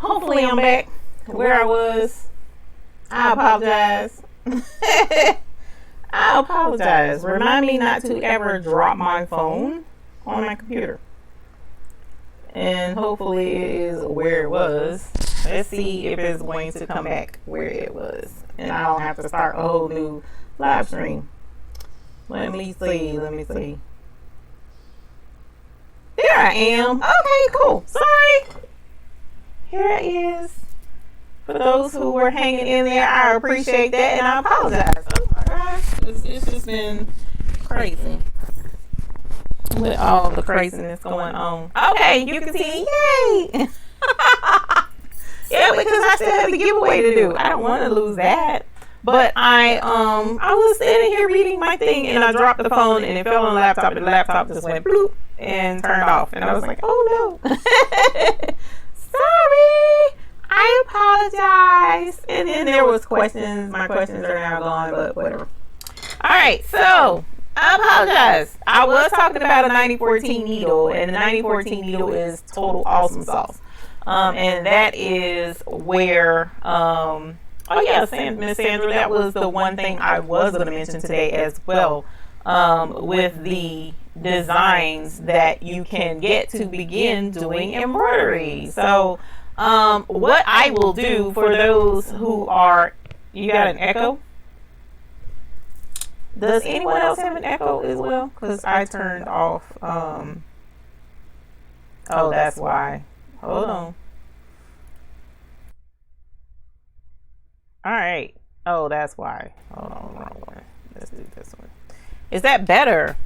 hopefully I'm back where I was. I apologize. I apologize. Remind me not to ever drop my phone on my computer. And hopefully it is where it was. Let's see if it's going to come back where it was. And I don't have to start a whole new live stream. Let me see. There I am. Okay, cool. Sorry. Here it is. For those who were hanging in there, I appreciate that and I apologize. Oh my gosh. It's just been crazy. With all the craziness going on. Okay, you can see. Yay! Yeah, because I still have the giveaway to do. I don't want to lose that. But I was sitting here reading my thing and I dropped the phone and it fell on the laptop and the laptop just went bloop and turned off. And I was like, oh no. Sorry. I apologize. And then there was questions. My questions are now gone, but whatever. All right, so I apologize. I was talking about a 9014 needle, and the 9014 needle is total awesome sauce. And that is where, oh yeah, Miss Sandra, that was the one thing I was going to mention today as well, with the designs that you can get to begin doing embroidery. So, what I will do for those who are, you got an echo? Does anyone else have an echo as well? Because I turned off, oh, that's why. Hold on. All right. Oh, that's why. Hold on, wrong one. Let's do this one. Is that better?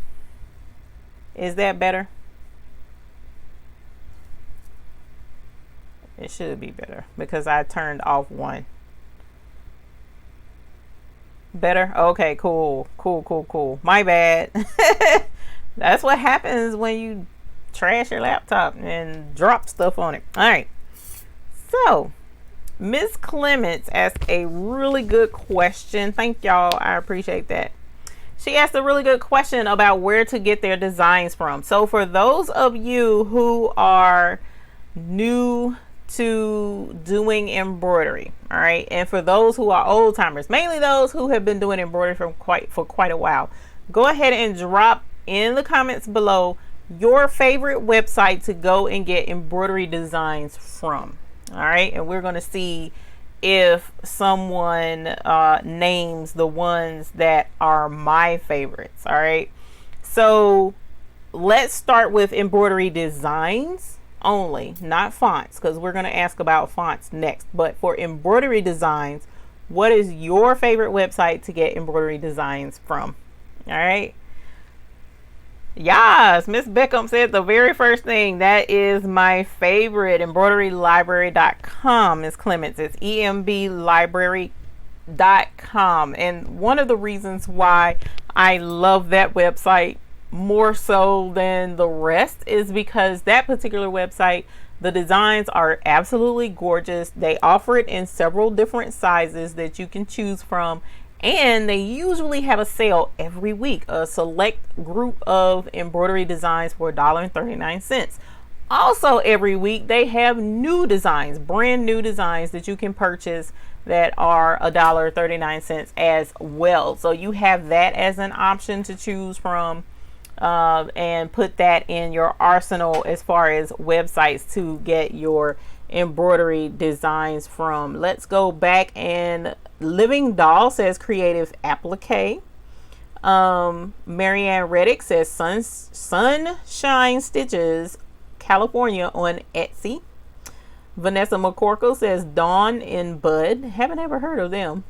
Is that better? It should be better because I turned off one. Better? Okay, cool. My bad. That's what happens when you trash your laptop and drop stuff on it. All right. So, Miss Clements asked a really good question. Thank y'all. I appreciate that. She asked a really good question about where to get their designs from. So, for those of you who are new to doing embroidery, all right, and for those who are old timers, mainly those who have been doing embroidery for quite a while, go ahead and drop in the comments below your favorite website to go and get embroidery designs from. All right, and we're going to see if someone names the ones that are my favorites. All right, so let's start with embroidery designs only, not fonts, because we're going to ask about fonts next. But for embroidery designs, what is your favorite website to get embroidery designs from? All right. Yes, Miss Beckham said the very first thing. That is my favorite, embroiderylibrary.com. Miss Clements, it's emblibrary.com. And one of the reasons why I love that website more so than the rest is because that particular website, the designs are absolutely gorgeous. They offer it in several different sizes that you can choose from, and they usually have a sale every week, a select group of embroidery designs for $1.39. Also every week they have new designs, brand new designs that you can purchase that are $1.39 as well. So you have that as an option to choose from. And put that in your arsenal as far as websites to get your embroidery designs from. Let's go back, and Living Doll says Creative Applique. Marianne Reddick says Sunshine Stitches California on Etsy. Vanessa McCorkle says Dawn in Bud. Haven't ever heard of them.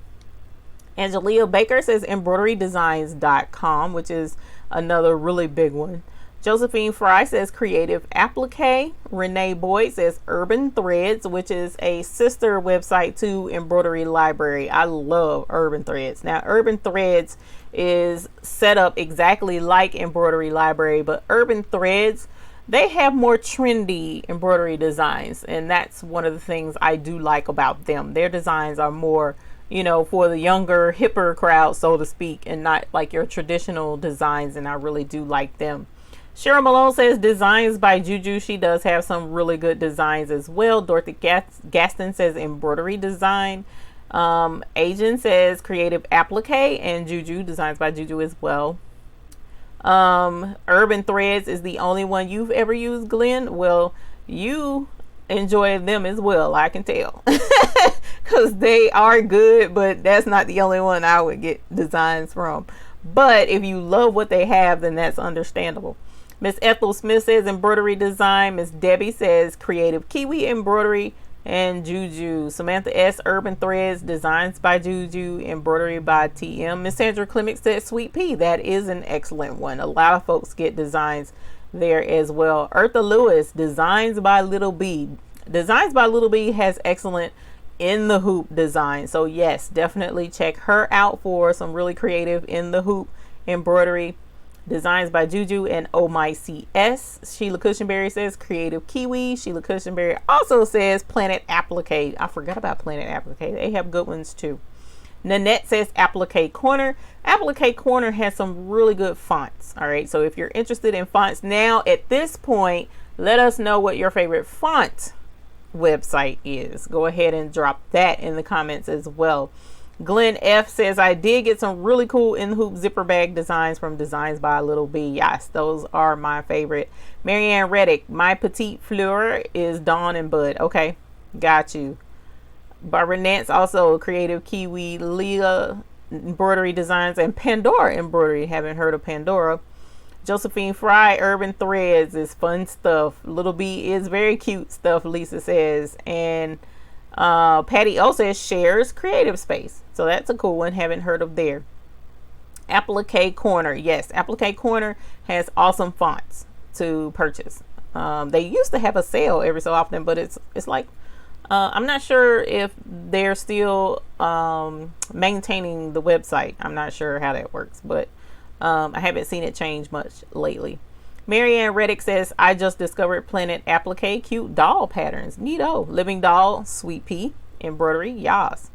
Angelia Baker says embroiderydesigns.com, which is another really big one. Josephine Fry says Creative Applique. Renee Boyd says Urban Threads, which is a sister website to Embroidery Library. I love Urban Threads. Now, Urban Threads is set up exactly like Embroidery Library, but Urban Threads, they have more trendy embroidery designs, and that's one of the things I do like about them. Their designs are more, you know, for the younger, hipper crowd, so to speak, and not like your traditional designs, and I really do like them. Cheryl Malone says designs by Juju. She does have some really good designs as well. Dorothy Gaston says embroidery design. Agent says creative applique, and Juju, designs by Juju as well. Urban Threads is the only one you've ever used, Glenn. Well, you enjoy them as well, I can tell. Because they are good, but that's not the only one I would get designs from. But if you love what they have, then that's understandable. Miss Ethel Smith says embroidery design. Miss Debbie says creative kiwi embroidery, and Juju. Samantha S. Urban Threads, designs by Juju, embroidery by TM. Miss Sandra Clemick said Sweet Pea. That is an excellent one. A lot of folks get designs there as well. Eartha Lewis, designs by Little B. Designs by Little B has excellent in the hoop design. So yes, definitely check her out for some really creative in the hoop embroidery. Designs by Juju and Oh My CS. Sheila Cushionberry says creative kiwi. Sheila Cushionberry also says Planet Applique. I forgot about Planet Applique. They have good ones too. Nanette says Applique Corner. Applique Corner has some really good fonts. All right, so if you're interested in fonts now at this point, let us know what your favorite font website is. Go ahead and drop that in the comments as well. Glenn F says I did get some really cool in the hoop zipper bag designs from Designs by Little B. Yes, those are my favorite. Marianne Reddick, my petite fleur is Dawn and Bud. Okay, got you. Barbara Nance also creative kiwi. Leah embroidery designs and Pandora embroidery. Haven't heard of Pandora. Josephine Fry, Urban Threads is fun stuff. Little B is very cute stuff, Lisa says. And Patty O says shares creative space. So that's a cool one. Haven't heard of there. Applique Corner. Yes, Applique Corner has awesome fonts to purchase. They used to have a sale every so often, but it's like I'm not sure if they're still maintaining the website. I'm not sure how that works, but I haven't seen it change much lately. Marianne Reddick says, I just discovered Planet Applique, cute doll patterns. Neato. Living Doll, Sweet Pea, embroidery, yas.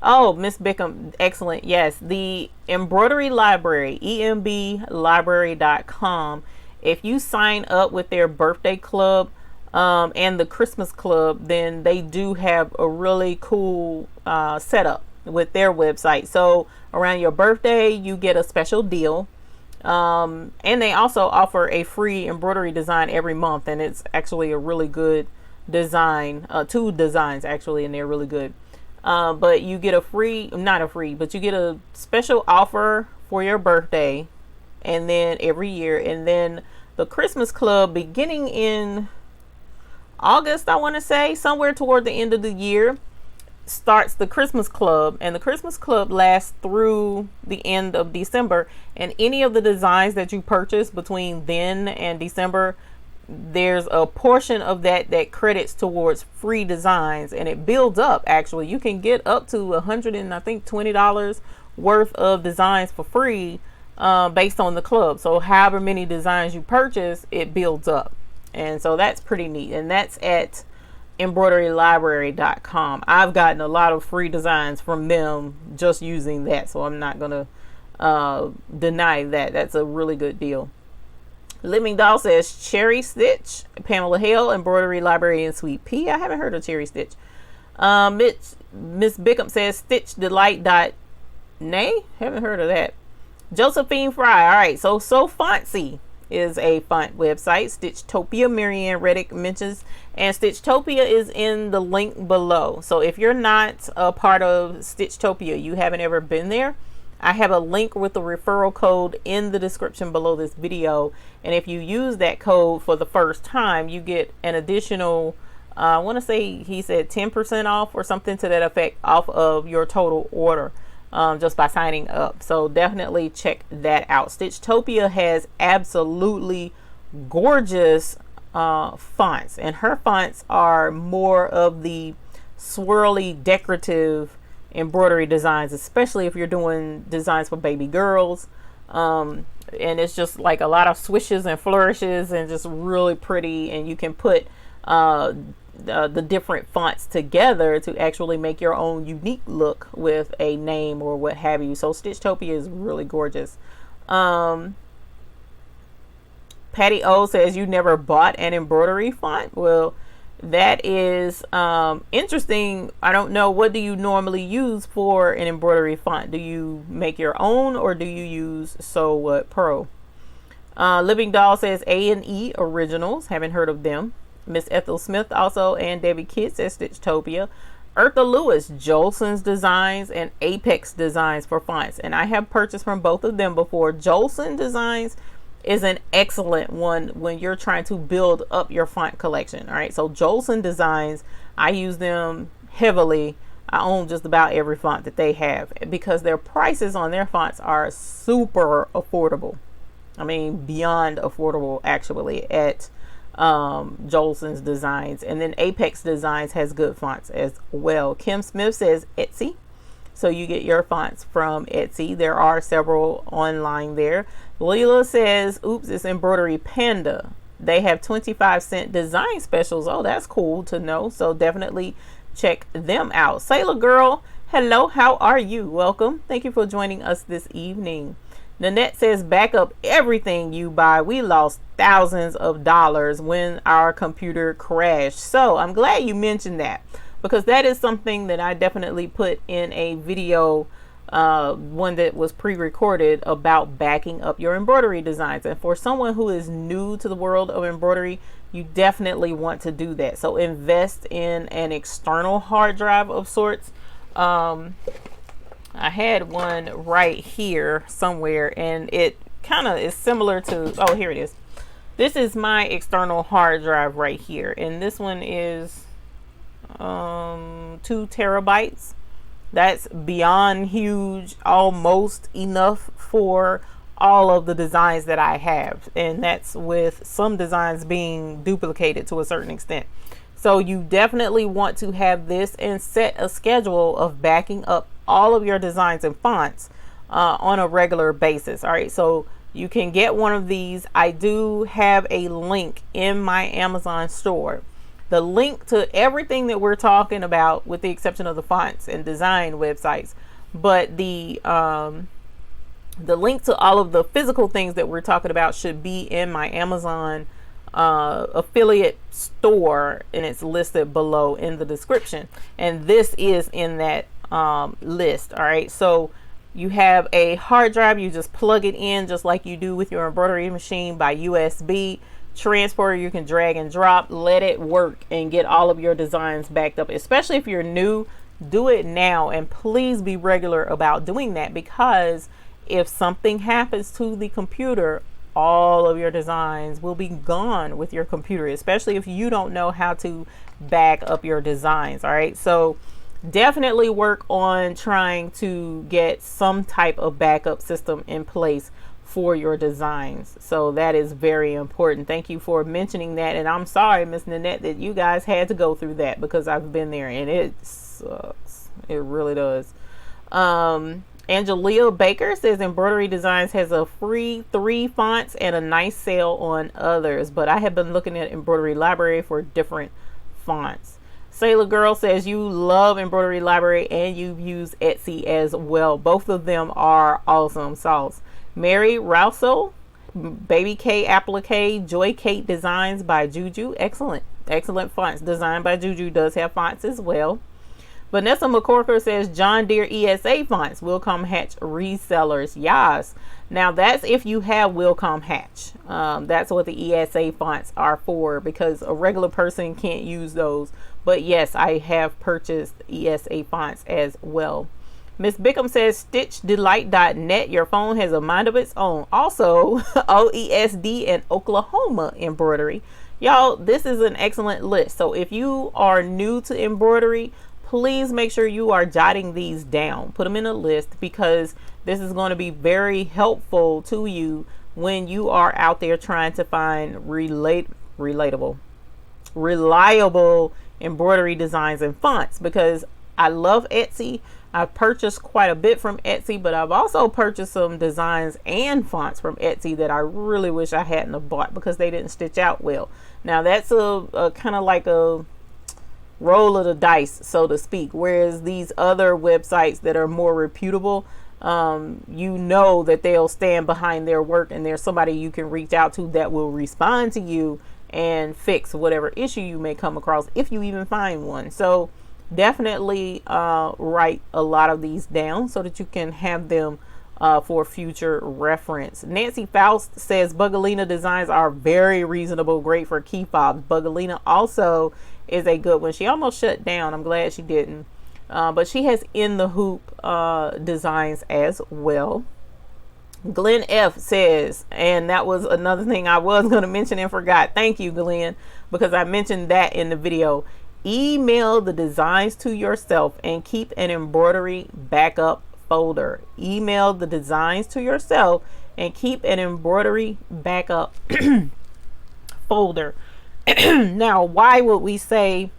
Oh, Miss Bickham, excellent. Yes, the embroidery library, emblibrary.com. If you sign up with their birthday club and the Christmas club, then they do have a really cool setup with their website. So around your birthday, you get a special deal. And they also offer a free embroidery design every month, and it's actually a really good design, 2 designs actually, and they're really good. But you get but you get a special offer for your birthday, and then every year, and then the Christmas club beginning in August, I want to say, somewhere toward the end of the year, starts the Christmas club, and the Christmas club lasts through the end of December, and any of the designs that you purchase between then and December, there's a portion of that credits towards free designs, and it builds up. Actually, you can get up to $120 worth of designs for free based on the club. So however many designs you purchase, it builds up, and so that's pretty neat. And that's at embroiderylibrary.com. I've gotten a lot of free designs from them just using that, so I'm not gonna deny that. That's a really good deal. Living Doll says Cherry Stitch. Pamela Hale, embroidery library in Sweet Pea. I haven't heard of Cherry Stitch. Miss Bickham says Stitch Delight. Nay, haven't heard of that. Josephine Fry. All right, so Fancy is a font website. Stitchtopia, Marianne Reddick mentions, and Stitchtopia is in the link below. So if you're not a part of Stitchtopia, you haven't ever been there, I have a link with the referral code in the description below this video, and if you use that code for the first time, you get an additional I want to say he said 10% off or something to that effect off of your total order, just by signing up. So definitely check that out. Stitchtopia has absolutely gorgeous fonts, and her fonts are more of the swirly decorative embroidery designs, especially if you're doing designs for baby girls, and it's just like a lot of swishes and flourishes and just really pretty, and you can put the different fonts together to actually make your own unique look with a name or what have you. So Stitchtopia is really gorgeous. Pamela Patty O says you never bought an embroidery font. Well, that is interesting. I don't know, what do you normally use for an embroidery font? Do you make your own or do you use So What Pro? Living Doll says A&E Originals. Haven't heard of them. Miss Ethel Smith also, and Debbie Kidd says Stitchtopia. Eartha Lewis, Jolson's Designs and Apex Designs for fonts. And I have purchased from both of them before. Jolson Designs is an excellent one when you're trying to build up your font collection. All right, so Jolson Designs, I use them heavily. I own just about every font that they have because their prices on their fonts are super affordable. I mean, beyond affordable actually at Jolson's Designs. And then Apex Designs has good fonts as well. Kim Smith says Etsy. So you get your fonts from Etsy. There are several online there. Leela says, oops, it's Embroidery Panda. They have 25-cent design specials. Oh, that's cool to know. So definitely check them out. Sailor Girl, hello, how are you? Welcome. Thank you for joining us this evening. Nanette says, back up everything you buy. We lost thousands of dollars when our computer crashed. So I'm glad you mentioned that, because that is something that I definitely put in a video, one that was pre-recorded, about backing up your embroidery designs. And for someone who is new to the world of embroidery, you definitely want to do that. So invest in an external hard drive of sorts. I had one right here somewhere, and it kind of is similar to, oh, here it is. This is my external hard drive right here, and this one is 2 terabytes. That's beyond huge, almost enough for all of the designs that I have, and that's with some designs being duplicated to a certain extent. So you definitely want to have this and set a schedule of backing up all of your designs and fonts on a regular basis. All right, so you can get one of these. I do have a link in my Amazon store. The link to everything that we're talking about, with the exception of the fonts and design websites, but the link to all of the physical things that we're talking about should be in my Amazon affiliate store, and it's listed below in the description, and this is in that list. All right, so you have a hard drive, you just plug it in just like you do with your embroidery machine by USB. Transporter, you can drag and drop, let it work, and get all of your designs backed up. Especially if you're new, do it now, and please be regular about doing that, because if something happens to the computer, all of your designs will be gone with your computer, especially if you don't know how to back up your designs. All right, so definitely work on trying to get some type of backup system in place for your designs. So that is very important. Thank you for mentioning that, and I'm sorry, Miss Nanette, that you guys had to go through that, because I've been there and it sucks. It really does. Angelia Baker says Embroidery Designs has a free 3 fonts and a nice sale on others, but I have been looking at Embroidery Library for different fonts. Sailor Girl says you love Embroidery Library and you use Etsy as well. Both of them are awesome sauce. Mary Rousseau, Baby K Applique, Joy Kate Designs by Juju. Excellent fonts. Designed by Juju does have fonts as well. Vanessa McCorker says John Deere ESA fonts, Wilcom Hatch resellers. Yes. Now that's if you have Wilcom Hatch. That's what the ESA fonts are for, because a regular person can't use those. But yes, I have purchased ESA fonts as well. Miss Bickham says StitchDelight.net. Your phone has a mind of its own. Also, OESD and Oklahoma embroidery. Y'all, this is an excellent list. So if you are new to embroidery, please make sure you are jotting these down. Put them in a list, because this is going to be very helpful to you when you are out there trying to find reliable embroidery designs and fonts. Because I love Etsy. I've purchased quite a bit from Etsy, but I've also purchased some designs and fonts from Etsy that I really wish I hadn't have bought, because they didn't stitch out well. Now that's a kind of like a roll of the dice, so to speak, whereas these other websites that are more reputable, you know that they'll stand behind their work, and there's somebody you can reach out to that will respond to you and fix whatever issue you may come across, if you even find one. So definitely write a lot of these down so that you can have them for future reference. Nancy Faust says Bugalina designs are very reasonable, great for key fobs. Bugalina also is a good one. She almost shut down. I'm glad she didn't. But she has In the Hoop designs as well. Glenn F says, and that was another thing I was going to mention and forgot. Thank you, Glenn, because I mentioned that in the video. Email the designs to yourself and keep an embroidery backup folder. Email the designs to yourself and keep an embroidery backup folder. Now, why would we say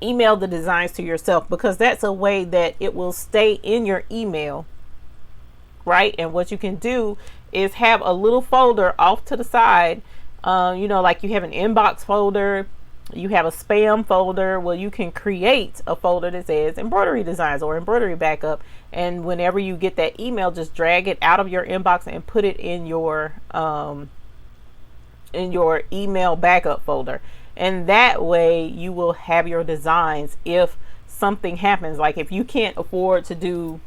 email the designs to yourself? Because that's a way that it will stay in your email, right? And what you can do is have a little folder off to the side, you know, like you have an inbox folder, you have a spam folder. Well, you can create a folder that says embroidery designs or embroidery backup, and whenever you get that email, just drag it out of your inbox and put it in your email backup folder. And that way you will have your designs if something happens. Like if you can't afford to do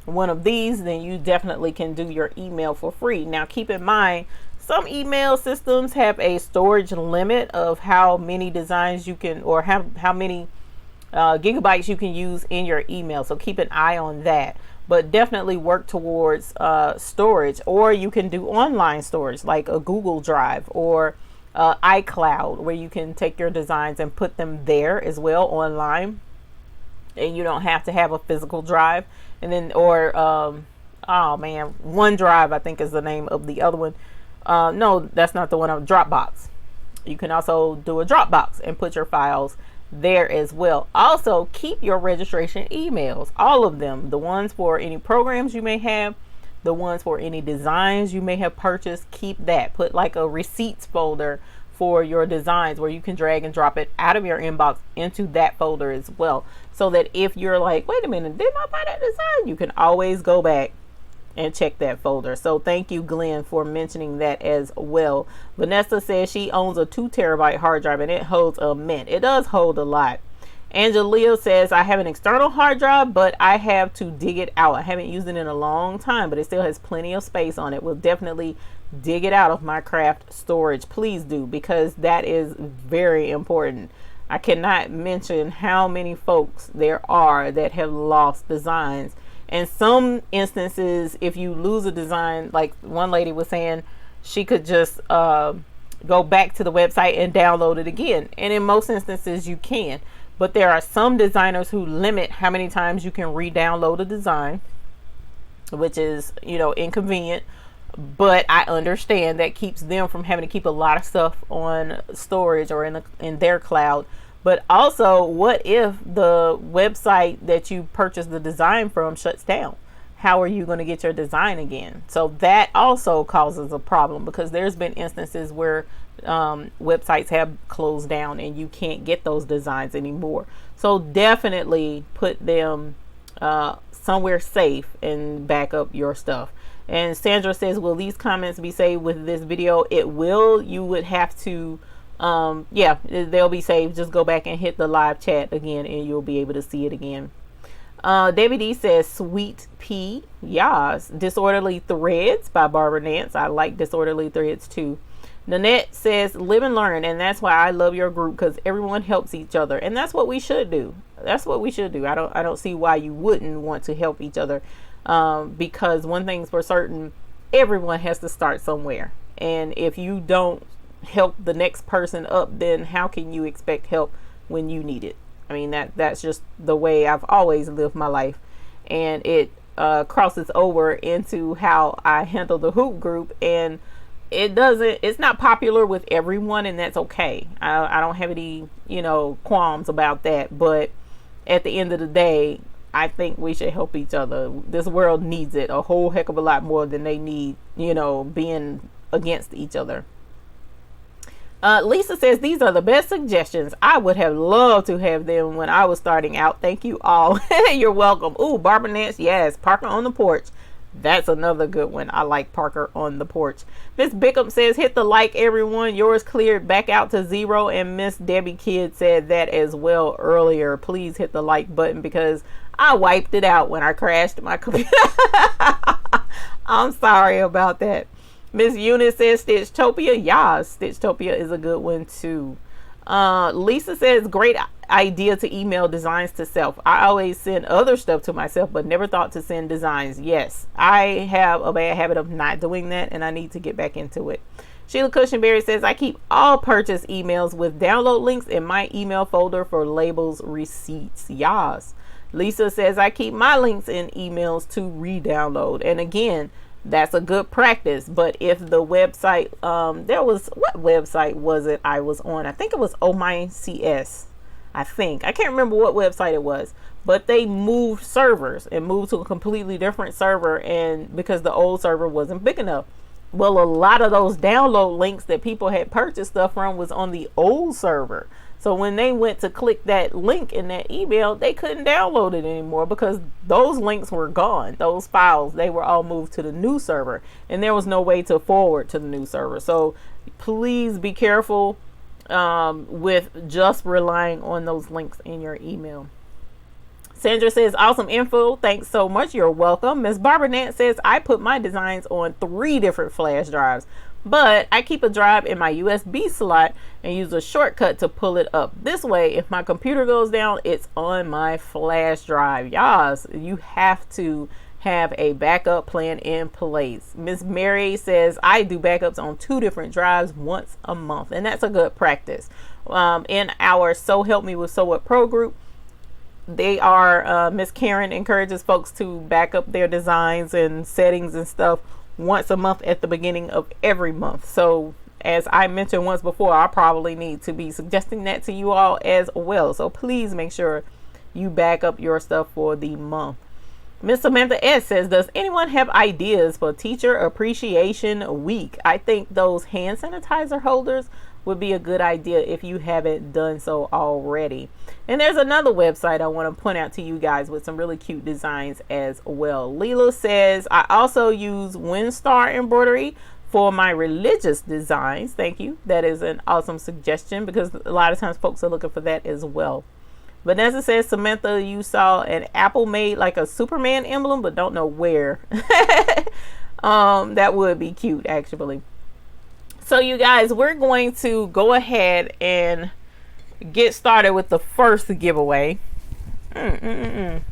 one of these, then you definitely can do your email for free. Now keep in mind, some email systems have a storage limit of how many designs you can, or how many gigabytes you can use in your email. So keep an eye on that. But definitely work towards storage, or you can do online storage like a Google Drive or iCloud, where you can take your designs and put them there as well online, and you don't have to have a physical drive. And then, or oh man, OneDrive I think is the name of the other one. No, that's not the one. On Dropbox. You can also do a Dropbox and put your files there as well. Also, keep your registration emails, all of them, the ones for any programs you may have, the ones for any designs you may have purchased. Keep that. Put like a receipts folder for your designs where you can drag and drop it out of your inbox into that folder as well, so that if you're like, wait a minute, didn't I buy that design, you can always go back and check that folder. So thank you, Glenn, for mentioning that as well. Vanessa says she owns a 2 terabyte hard drive and it holds a mint. It does hold a lot. Angelia says I have an external hard drive, but I have to dig it out. I haven't used it in a long time, but it still has plenty of space on it. We'll definitely dig it out of my craft storage. Please do, because that is very important. I cannot mention how many folks there are that have lost designs. In some instances, if you lose a design, like one lady was saying, she could just go back to the website and download it again. And in most instances you can. But there are some designers who limit how many times you can re-download a design, which is, you know, inconvenient. But I understand that keeps them from having to keep a lot of stuff on storage or in their cloud. But also, what if the website that you purchased the design from shuts down? How are you going to get your design again? So that also causes a problem, because there's been instances where websites have closed down and you can't get those designs anymore. So definitely put them somewhere safe and back up your stuff. And Sandra says, will these comments be saved with this video? It will. You would have to yeah, they'll be saved. Just go back and hit the live chat again and you'll be able to see it again. David D says Sweet Pea, yes. Disorderly Threads by Barbara Nance. I like Disorderly Threads too. Nanette says live and learn, and that's why I love your group, because everyone helps each other, and that's what we should do. That's what we should do. I don't see why you wouldn't want to help each other, because one thing's for certain, everyone has to start somewhere, and if you don't help the next person up, then how can you expect help when you need it? I mean, that's just the way I've always lived my life, and it crosses over into how I handle the hoop group. And it's not popular with everyone, and that's okay. I don't have any, qualms about that. But at the end of the day, I think we should help each other. This world needs it a whole heck of a lot more than they need, being against each other. Lisa says, these are the best suggestions. I would have loved to have them when I was starting out. Thank you all. You're welcome. Ooh, Barbara Nance, yes. Parker on the porch. That's another good one. I like Parker on the porch. Miss Bickham says, hit the like, everyone. Yours cleared back out to 0. And Miss Debbie Kidd said that as well earlier. Please hit the like button because I wiped it out when I crashed my computer. I'm sorry about that. Miss Eunice says Stitchtopia. Yeah, Stitchtopia is a good one too. Lisa says, great idea to email designs to self. I always send other stuff to myself, but never thought to send designs. Yes, I have a bad habit of not doing that, and I need to get back into it. Sheila Cushionberry says, I keep all purchase emails with download links in my email folder for labels receipts. Yes. Lisa says, I keep my links in emails to re-download. And again, that's a good practice. But if the website, what website was it I was on? I think it was Oh My CS. I can't remember what website it was, but they moved servers and moved to a completely different server, and because the old server wasn't big enough. Well, a lot of those download links that people had purchased stuff from was on the old server. So when they went to click that link in that email, they couldn't download it anymore because those links were gone. Those files, they were all moved to the new server, and there was no way to forward to the new server. So please be careful with just relying on those links in your email. Sandra says, awesome info. Thanks so much. You're welcome. Miss Barbara Nance says, I put my designs on 3 different flash drives, but I keep a drive in my USB slot and use a shortcut to pull it up. This way, if my computer goes down, it's on my flash drive. Yes, you have to have a backup plan in place. Miss Mary says, I do backups on 2 different drives once a month, and that's a good practice. In our So Help Me with Sew What Pro group, they are Miss Karen encourages folks to back up their designs and settings and stuff once a month at the beginning of every month. So as I mentioned once before, I probably need to be suggesting that to you all as well. So please make sure you back up your stuff for the month. Miss Samantha S says, does anyone have ideas for Teacher Appreciation Week? I think those hand sanitizer holders would be a good idea if you haven't done so already. And there's another website I want to point out to you guys with some really cute designs as well. Leela says, I also use WinStar Embroidery for my religious designs. Thank you. That is an awesome suggestion because a lot of times folks are looking for that as well. Vanessa says, Samantha, you saw an Apple made like a Superman emblem, but don't know where. That would be cute, actually. So you guys, we're going to go ahead and get started with the first giveaway. I'm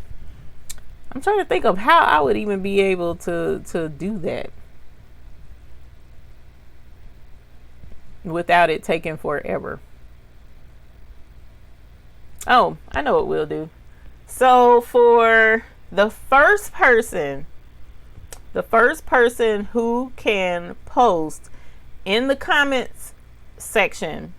trying to think of how I would even be able to do that without it taking forever. Oh, I know what we'll do. So for the first person who can post in the comments section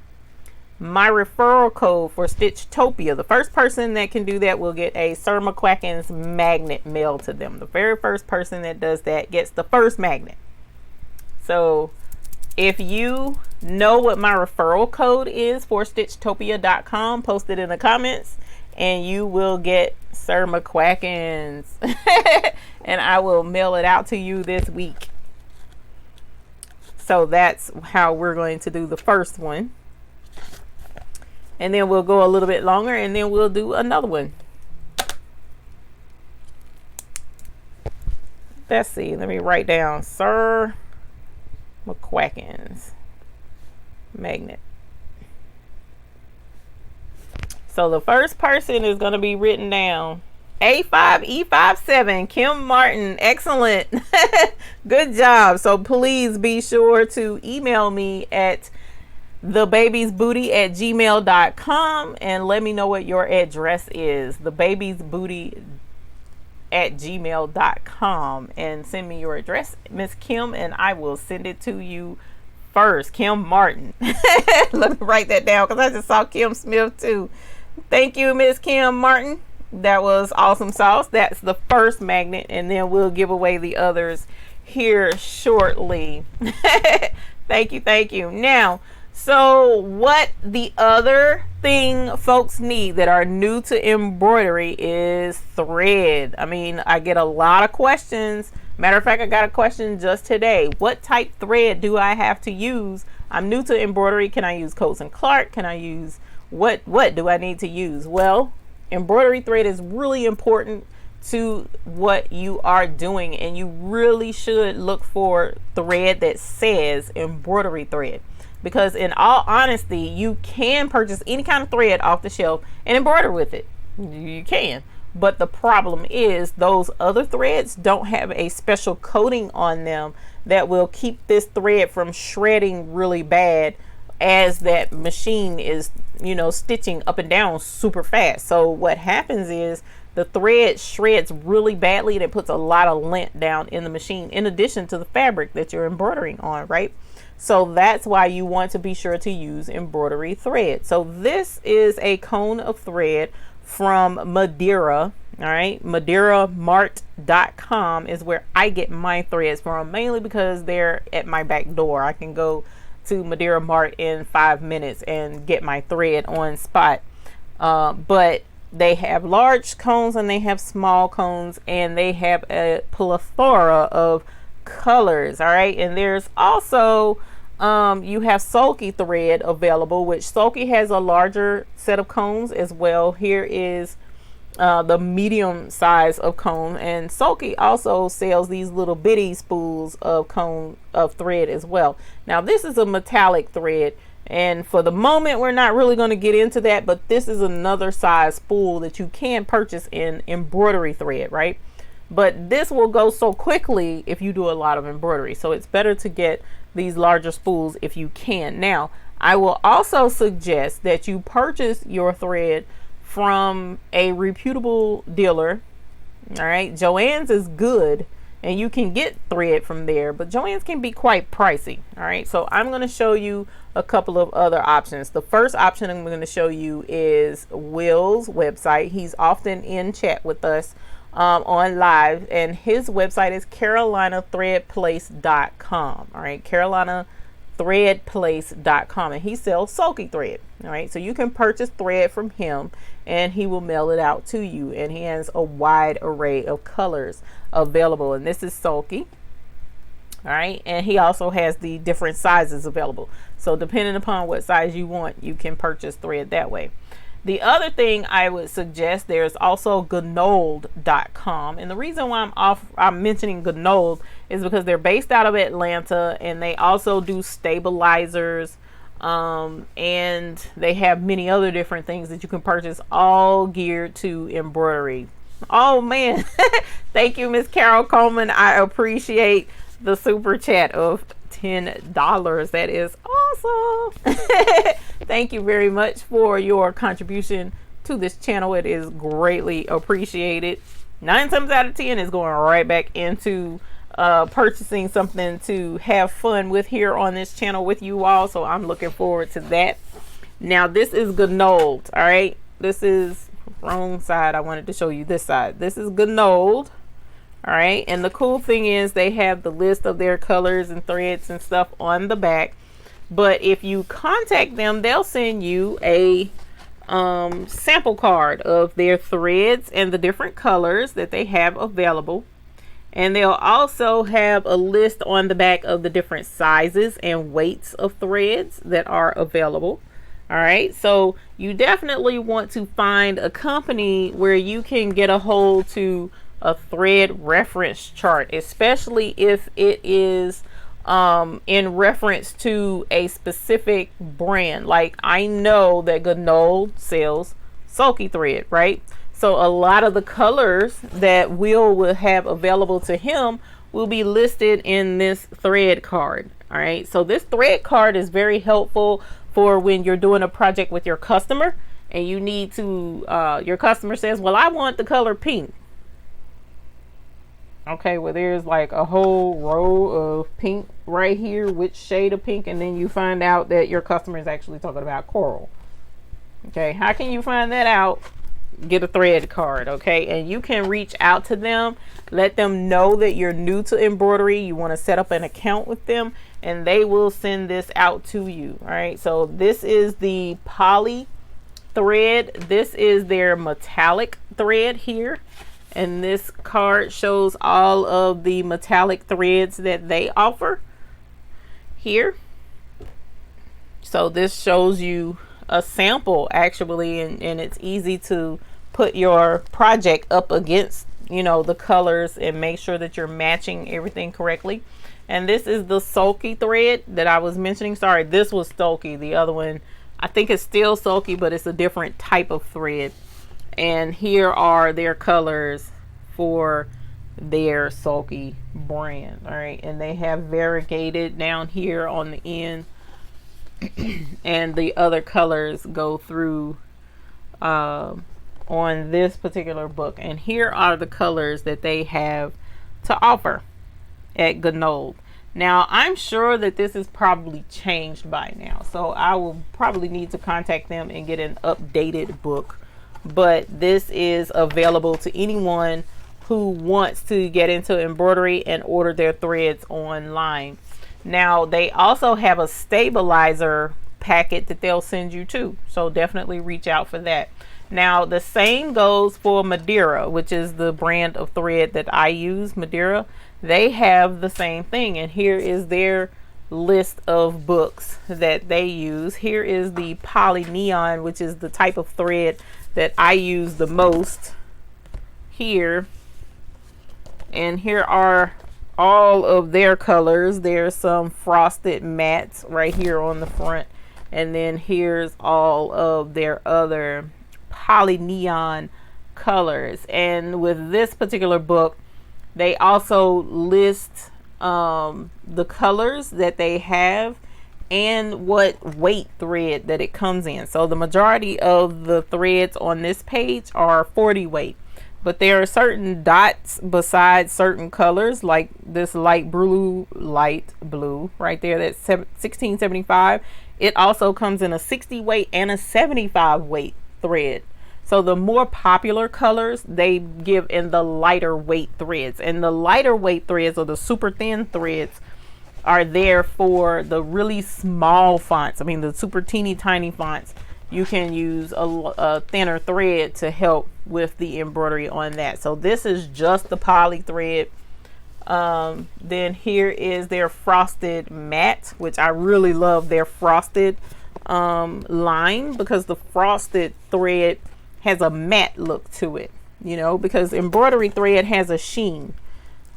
my referral code for Stitchtopia, the first person that can do that will get a Sir McQuacken's magnet mailed to them. The very first person that does that gets the first magnet. So if you know what my referral code is for Stitchtopia.com, post it in the comments and you will get Sir McQuacken's and I will mail it out to you this week. So that's how we're going to do the first one. And then we'll go a little bit longer and then we'll do another one. Let's see. Let me write down Sir McQuacken's magnet. So the first person is going to be written down. A5E57, Kim Martin. Excellent. Good job. So please be sure to email me at thebabiesbooty@gmail.com and let me know what your address is. thebabiesbooty@gmail.com and send me your address, Miss Kim, and I will send it to you first. Kim Martin. Let me write that down because I just saw Kim Smith too. Thank you, Miss Kim Martin. That was awesome sauce. That's the first magnet, and then we'll give away the others here shortly. Thank you. Now, So what the other thing folks need that are new to embroidery is thread. I mean, I get a lot of questions. Matter of fact, I got a question just today. What type thread do I have to use? I'm new to embroidery. Can I use Coats and Clark? Can I use what do I need to use? Well, embroidery thread is really important to what you are doing, and you really should look for thread that says embroidery thread, because in all honesty, you can purchase any kind of thread off the shelf and embroider with it. You can, but the problem is those other threads don't have a special coating on them that will keep this thread from shredding really bad as that machine is, you know, stitching up and down super fast. So what happens is the thread shreds really badly, and it puts a lot of lint down in the machine, in addition to the fabric that you're embroidering on, right? So that's why you want to be sure to use embroidery thread. So this is a cone of thread from Madeira. All right, MadeiraMart.com is where I get my threads from, mainly because they're at my back door. I can go to Madeira Mart in 5 minutes and get my thread on spot. But they have large cones and they have small cones, and they have a plethora of colors. All right, and there's also you have sulky thread available, which sulky has a larger set of cones as well. Here is the medium size of cone, and sulky also sells these little bitty spools of cone of thread as well. Now this is a metallic thread, and for the moment we're not really going to get into that, but this is another size spool that you can purchase in embroidery thread, right? But this will go so quickly if you do a lot of embroidery, so it's better to get these larger spools if you can. Now I will also suggest that you purchase your thread from a reputable dealer. All right, Joann's is good, and you can get thread from there, but Joann's can be quite pricey. All right, so I'm going to show you a couple of other options. The first option I'm going to show you is Will's website. He's often in chat with us on live, and his website is CarolinaThreadPlace.com. all right, CarolinaThreadPlace.com, and he sells sulky thread. All right, so you can purchase thread from him and he will mail it out to you, and he has a wide array of colors available, and this is sulky. All right, and he also has the different sizes available, so depending upon what size you want, you can purchase thread that way. The other thing I would suggest, there's also Gnold.com, and the reason why I'm mentioning Gnold is because they're based out of Atlanta, and they also do stabilizers, and they have many other different things that you can purchase, all geared to embroidery. Oh man, thank you, Miss Carol Coleman. I appreciate the super chat of $10. That is awesome. Thank you very much for your contribution to this channel. It is greatly appreciated. 9 times out of 10 is going right back into purchasing something to have fun with here on this channel with you all, so I'm looking forward to that. Now this is Gnold. All right, this is wrong side. I wanted to show you this side. This is Gnold. All right, and the cool thing is they have the list of their colors and threads and stuff on the back, but if you contact them, they'll send you a sample card of their threads and the different colors that they have available, and they'll also have a list on the back of the different sizes and weights of threads that are available. All right, so you definitely want to find a company where you can get a hold to a thread reference chart, especially if it is in reference to a specific brand. Like I know that Gnold sells sulky thread, right? So a lot of the colors that will have available to him will be listed in this thread card. All right, so this thread card is very helpful for when you're doing a project with your customer and you need to your customer says, well, I want the color pink. Okay, well there's like a whole row of pink right here, which shade of pink, and then you find out that your customer is actually talking about coral. Okay, how can you find that out? get a thread card. Okay, and you can reach out to them, let them know that you're new to embroidery, you want to set up an account with them, and they will send this out to you. All right, so this is the poly thread. This is their metallic thread here, and this card shows all of the metallic threads that they offer here. So this shows you a sample actually, and it's easy to put your project up against, you know, the colors and make sure that you're matching everything correctly. And this is the sulky thread that I was mentioning. Sorry, this was sulky. The other one, I think it's still sulky, but it's a different type of thread. And here are their colors for their sulky brand. All right, and they have variegated down here on the end, and the other colors go through on this particular book. And here are the colors that they have to offer at Gnold. Now I'm sure that this is probably changed by now, so I will probably need to contact them and get an updated book, but this is available to anyone who wants to get into embroidery and order their threads online. Now they also have a stabilizer packet that they'll send you too, so definitely reach out for that. Now the same goes for Madeira, which is the brand of thread that I use, Madeira. They have the same thing, and here is their list of books that they use. Here is the poly neon, which is the type of thread that I use the most here. And here are all of their colors. There's some frosted mattes right here on the front, and then here's all of their other poly neon colors. And with this particular book, they also list the colors that they have and what weight thread that it comes in. So the majority of the threads on this page are 40 weight, but there are certain dots besides certain colors, like this light blue right there, that's 1675. It also comes in a 60 weight and a 75 weight thread. So the more popular colors they give in the lighter weight threads, and the lighter weight threads, or the super thin threads, are there for the really small fonts. I mean, the super teeny tiny fonts, you can use a thinner thread to help with the embroidery on that. So this is just the poly thread. Then here is their frosted matte, which I really love their frosted line, because the frosted thread has a matte look to it, you know, because embroidery thread has a sheen.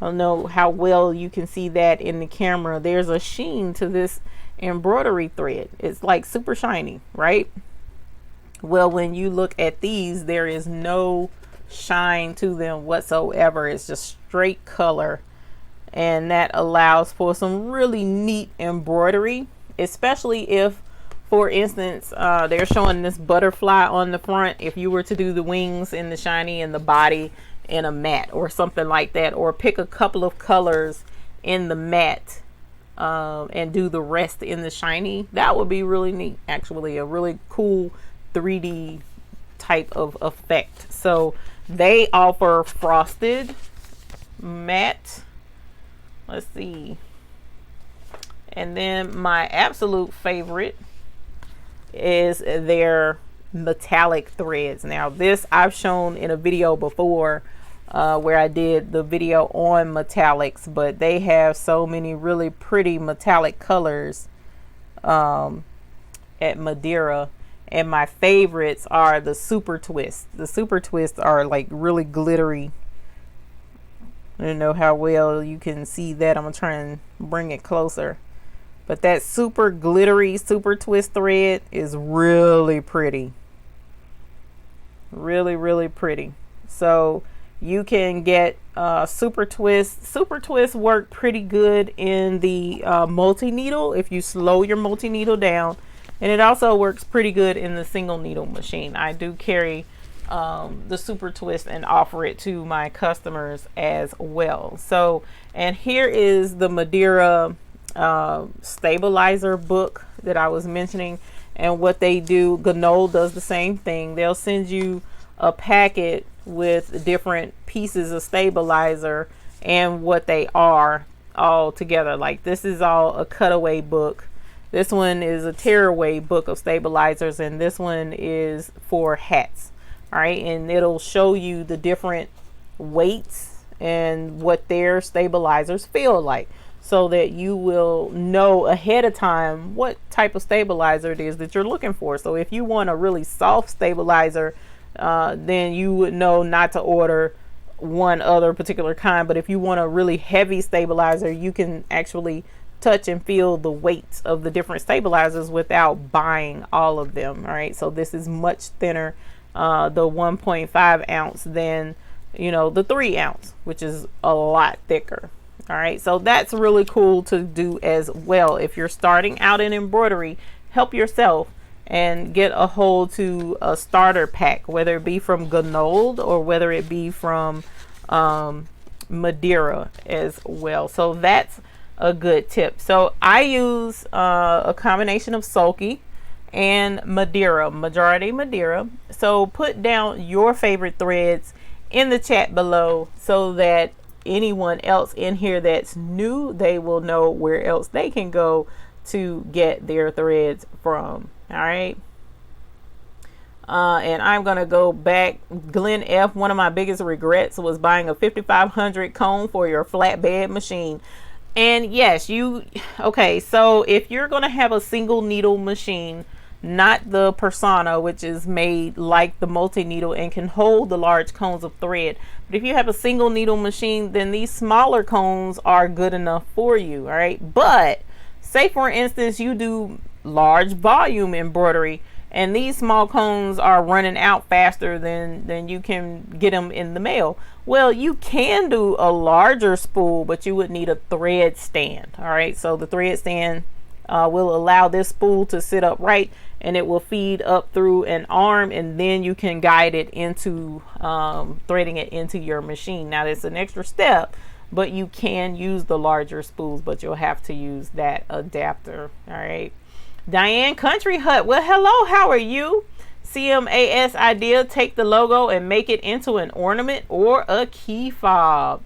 I don't know how well you can see that in the camera. There's a sheen to this embroidery thread. It's like super shiny, right? Well, when you look at these, there is no shine to them whatsoever. It's just straight color, and that allows for some really neat embroidery, especially if, for instance, they're showing this butterfly on the front. If you were to do the wings in the shiny and the body in a matte or something like that, or pick a couple of colors in the matte and do the rest in the shiny, that would be really neat. Actually, a really cool 3D type of effect. So they offer frosted matte. Let's see. And then my absolute favorite is their metallic threads. Now this I've shown in a video before, where I did the video on metallics, but they have so many really pretty metallic colors at Madeira, and my favorites are the super twists. The super twists are like really glittery. I don't know how well you can see that. I'm gonna try and bring it closer. But that super glittery super twist thread is really pretty. Really, really pretty. So you can get super twist. Super twists work pretty good in the multi-needle if you slow your multi-needle down. And it also works pretty good in the single needle machine. I do carry the super twist and offer it to my customers as well. So, and here is the Madeira stabilizer book that I was mentioning, and what they do, Gnold does the same thing. They'll send you a packet with different pieces of stabilizer and what they are all together. Like this is all a cutaway book. This one is a tearaway book of stabilizers, and this one is for hats. All right, and it'll show you the different weights and what their stabilizers feel like, so that you will know ahead of time what type of stabilizer it is that you're looking for. So if you want a really soft stabilizer, then you would know not to order one other particular kind. But if you want a really heavy stabilizer, you can actually touch and feel the weights of the different stabilizers without buying all of them. All right, so this is much thinner, the 1.5 ounce, than the 3 ounce, which is a lot thicker. All right, so that's really cool to do as well. If you're starting out in embroidery, help yourself and get a hold to a starter pack, whether it be from Gnold or whether it be from Madeira as well. So that's a good tip. So I use a combination of sulky and Madeira, majority Madeira. So put down your favorite threads in the chat below, so that anyone else in here that's new, they will know where else they can go to get their threads from. All right, and I'm gonna go back. Glenn F, one of my biggest regrets was buying a 5500 cone for your flatbed machine. And yes, okay, so if you're gonna have a single needle machine, not the Persona, which is made like the multi-needle and can hold the large cones of thread, but if you have a single needle machine, then these smaller cones are good enough for you. All right, but say for instance you do large volume embroidery and these small cones are running out faster than you can get them in the mail. Well, you can do a larger spool, but you would need a thread stand. All right, so the thread stand will allow this spool to sit upright, and it will feed up through an arm, and then you can guide it into threading it into your machine. Now that's an extra step, but you can use the larger spools, but you'll have to use that adapter. All right, Diane Country Hut, well hello, how are you? CMAS idea, take the logo and make it into an ornament or a key fob.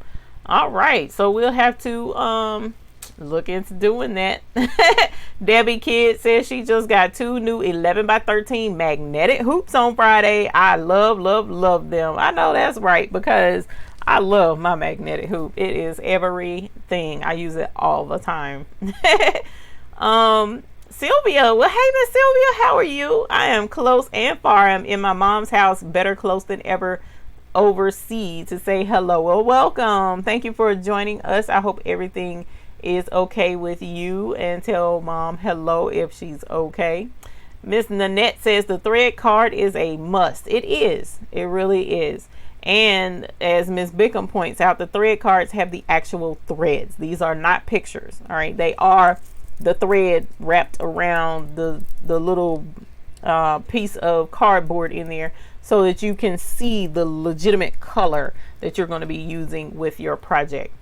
All right, so we'll have to look into doing that. Debbie Kidd says she just got 2 new 11x13 magnetic hoops on Friday. I love them. I know that's right, because I love my magnetic hoop. It is everything. I use it all the time. Sylvia, well hey Miss Sylvia, how are you? I am close and far. I'm in my mom's house, better close than ever overseas, to say hello. Well, welcome. Thank you for joining us. I hope everything is okay with you, and tell mom hello if she's okay. Miss Nanette says the thread card is a must. It is. It really is. And as Miss Bickham points out, the thread cards have the actual threads. These are not pictures. All right, they are the thread wrapped around the little piece of cardboard in there, so that you can see the legitimate color that you're going to be using with your project.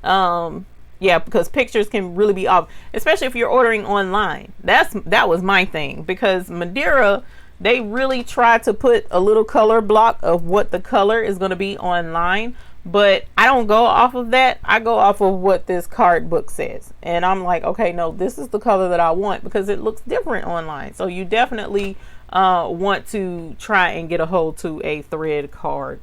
Yeah, because pictures can really be off, especially if you're ordering online. That was my thing, because Madeira, they really try to put a little color block of what the color is going to be online, but I don't go off of that. I go off of what this card book says, and I'm like, okay, no, this is the color that I want, because it looks different online. So you definitely want to try and get a hold to a thread card.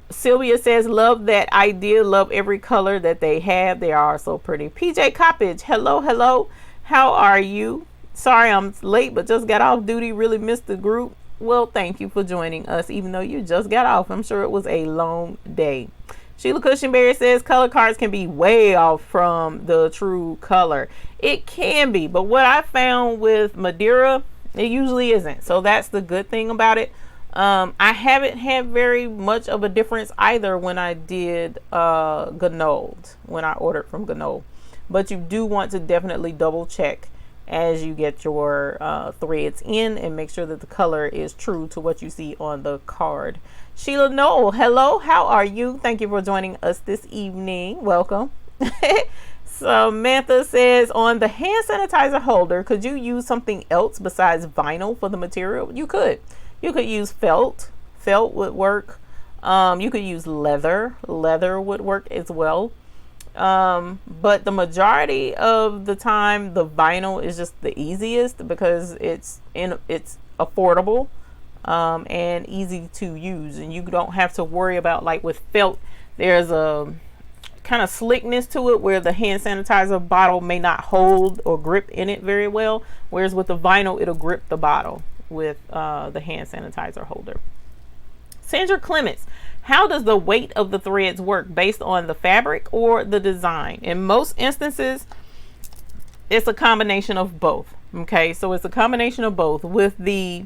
Sylvia says, love that idea, love every color that they have, they are so pretty. PJ Coppage, hello, how are you? Sorry I'm late, but just got off duty, really missed the group. Well, thank you for joining us, even though you just got off. I'm sure it was a long day. Sheila Cushionberry says color cards can be way off from the true color. It can be, but what I found with Madeira, it usually isn't. So that's the good thing about it. I haven't had very much of a difference either when I did Gnold, when I ordered from Gnold. But you do want to definitely double check as you get your threads in, and make sure that the color is true to what you see on the card. Sheila Noel, hello, how are you? Thank you for joining us this evening. Welcome. Samantha says, on the hand sanitizer holder, could you use something else besides vinyl for the material? You could. You could use felt. Felt would work. You could use leather. Leather would work as well. But the majority of the time, the vinyl is just the easiest because it's affordable, and easy to use, and you don't have to worry about, like with felt, there's a kind of slickness to it where the hand sanitizer bottle may not hold or grip in it very well, whereas with the vinyl, it'll grip the bottle with the hand sanitizer holder. Sandra Clements, how does the weight of the threads work, based on the fabric or the design? In most instances, it's a combination of both. Okay, so it's a combination of both with the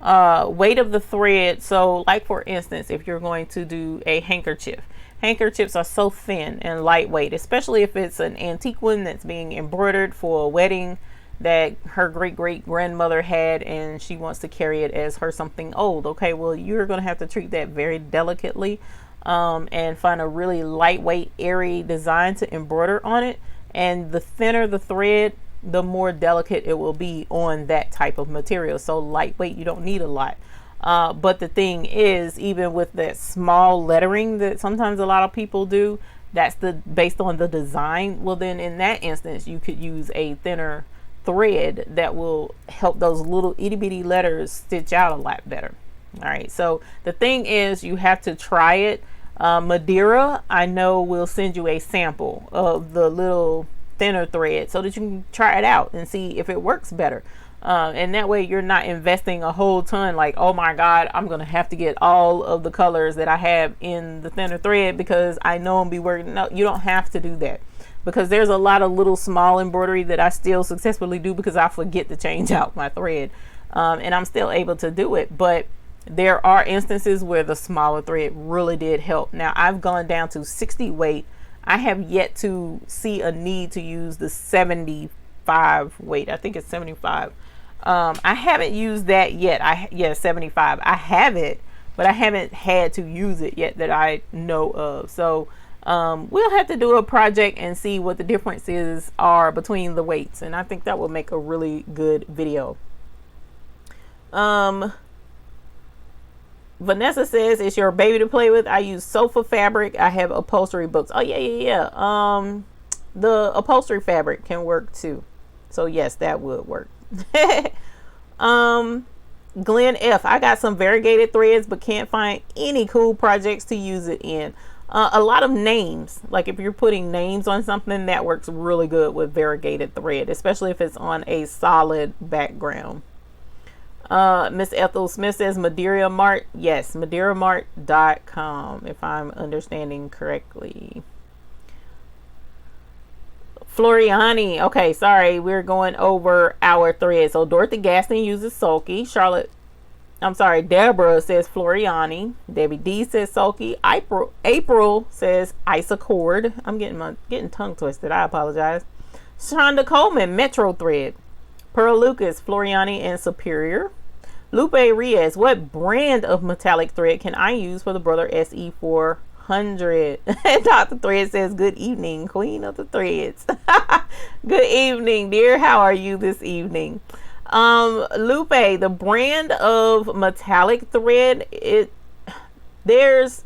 weight of the thread. So like for instance, if you're going to do a handkerchief, handkerchiefs are so thin and lightweight, especially if it's an antique one that's being embroidered for a wedding that her great grandmother had, and she wants to carry it as her something old. Okay, well, you're going to have to treat that very delicately, and find a really lightweight, airy design to embroider on it. And the thinner the thread, the more delicate it will be on that type of material. So lightweight, you don't need a lot. But the thing is, even with that small lettering that sometimes a lot of people do, that's based on the design. Well, then in that instance, you could use a thinner thread that will help those little itty bitty letters stitch out a lot better. All right, so the thing is, you have to try it. Madeira, I know, will send you a sample of the little thinner thread so that you can try it out and see if it works better. And that way you're not investing a whole ton, like, oh my God, I'm gonna have to get all of the colors that I have in the thinner thread because I know I'm be working. No, you don't have to do that, because there's a lot of little small embroidery that I still successfully do because I forget to change out my thread, and I'm still able to do it. But there are instances where the smaller thread really did help. Now I've gone down to 60 weight. I have yet to see a need to use the 75 weight. I think it's 75. I haven't used that yet. 75. I have it, but I haven't had to use it yet that I know of. So we'll have to do a project and see what the differences are between the weights, and I think that will make a really good video. Vanessa says, it's your baby to play with. I use sofa fabric. I have upholstery books. Oh yeah. The upholstery fabric can work too. So yes, that would work. Glenn F, I got some variegated threads but can't find any cool projects to use it in. A lot of names, like if you're putting names on something, that works really good with variegated thread, especially if it's on a solid background. Miss Ethel Smith says Madeira Mart. Yes, madeiramart.com, if I'm understanding correctly. Floriani. Okay, sorry, we're going over our thread. So Dorothy Gaston uses Sulky. Deborah says Floriani. Debbie D says Sulky. April says Isacord. I'm getting tongue twisted. I apologize. Shonda Coleman, Metro Thread. Pearl Lucas, Floriani and Superior. Lupe Riaz, what brand of metallic thread can I use for the Brother SE400? Dr. Thread says, good evening, Queen of the Threads. Good evening, dear. How are you this evening? Lupe, the brand of metallic thread, there's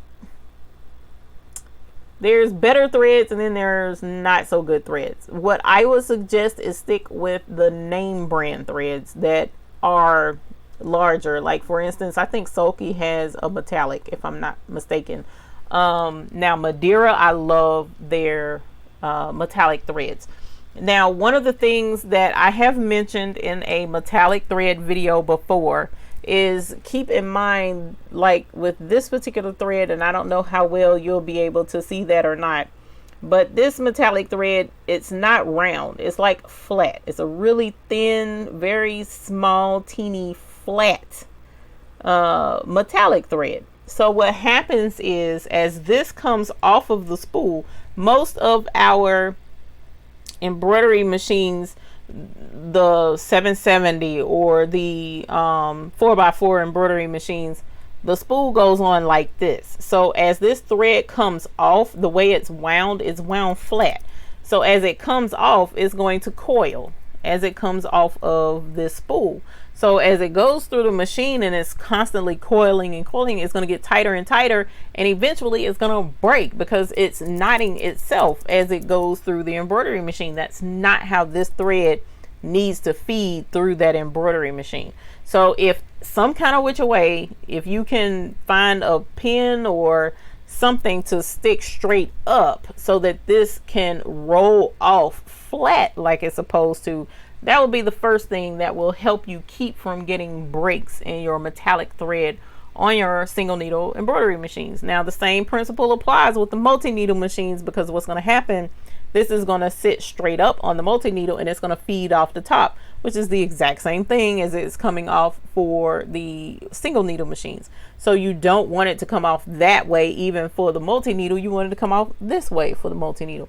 better threads and then there's not so good threads. What I would suggest is stick with the name brand threads that are larger. Like for instance, I think Sulky has a metallic, if I'm not mistaken. Now Madeira, I love their metallic threads. Now, one of the things that I have mentioned in a metallic thread video before is keep in mind, like with this particular thread, and I don't know how well you'll be able to see that or not, but this metallic thread, it's not round, it's like flat. It's a really thin, very small, teeny, flat metallic thread. So what happens is, as this comes off of the spool, most of our embroidery machines, the 770 or the 4x4 embroidery machines, the spool goes on like this. So as this thread comes off, the way it's wound flat. So as it comes off, it's going to coil as it comes off of this spool. So as it goes through the machine and it's constantly coiling and coiling, it's going to get tighter and tighter, and eventually it's going to break because it's knotting itself as it goes through the embroidery machine. That's not how this thread needs to feed through that embroidery machine. So if some kind of which way, if you can find a pin or something to stick straight up so that this can roll off flat like it's supposed to, that will be the first thing that will help you keep from getting breaks in your metallic thread on your single needle embroidery machines. Now the same principle applies with the multi-needle machines, because what's going to happen, this is going to sit straight up on the multi-needle and it's going to feed off the top, which is the exact same thing as it's coming off for the single needle machines. So you don't want it to come off that way even for the multi-needle. You want it to come off this way for the multi-needle.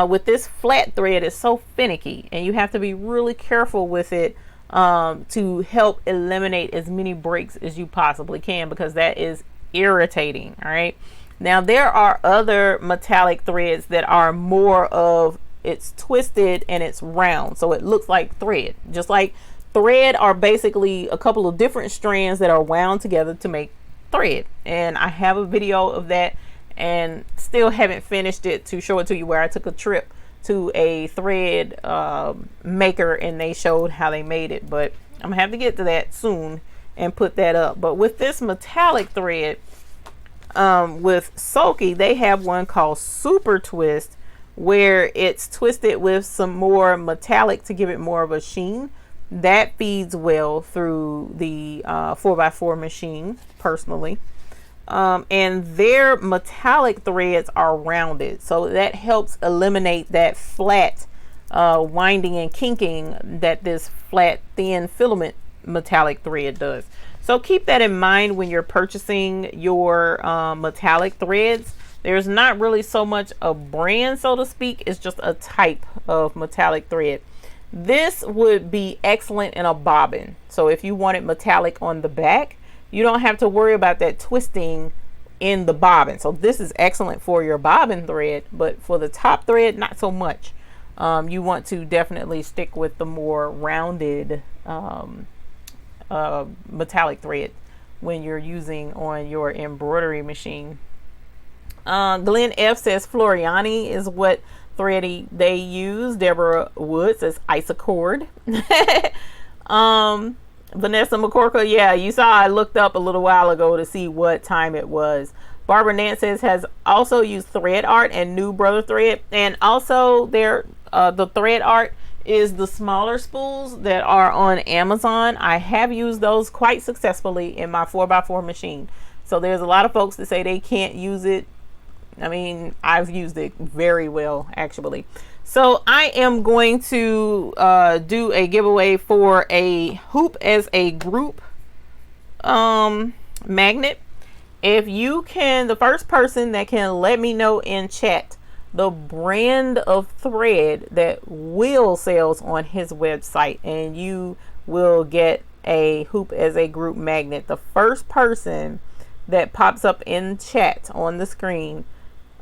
With this flat thread, it's so finicky and you have to be really careful with it to help eliminate as many breaks as you possibly can, because that is irritating. All right. Now there are other metallic threads that are more of, it's twisted and it's round, so it looks like thread. Just like thread are basically a couple of different strands that are wound together to make thread. And I have a video of that and still haven't finished it to show it to you, where I took a trip to a thread maker and they showed how they made it. But I'm gonna have to get to that soon and put that up. But with this metallic thread, with Sulky, they have one called Super Twist, where it's twisted with some more metallic to give it more of a sheen. That feeds well through the 4x4 machine personally. And their metallic threads are rounded, so that helps eliminate that flat winding and kinking that this flat thin filament metallic thread does. So keep that in mind when you're purchasing your metallic threads. There's not really so much a brand, so to speak. It's just a type of metallic thread. This would be excellent in a bobbin. So if you wanted metallic on the back, you don't have to worry about that twisting in the bobbin. So this is excellent for your bobbin thread, but for the top thread, not so much. You want to definitely stick with the more rounded metallic thread when you're using on your embroidery machine. Glenn F says Floriani is what thread they use. Deborah Wood says Isocord. Vanessa McCorkle, yeah, you saw I looked up a little while ago to see what time it was. Barbara Nance says has also used Thread Art and New Brother Thread, and also their the Thread Art is the smaller spools that are on Amazon. I have used those quite successfully in my 4x4 machine. So there's a lot of folks that say they can't use it. I mean, I've used it very well, actually. So I am going to do a giveaway for a hoop as a group magnet. If you can, the first person that can let me know in chat the brand of thread that Will sells on his website, and you will get a hoop as a group magnet. The first person that pops up in chat on the screen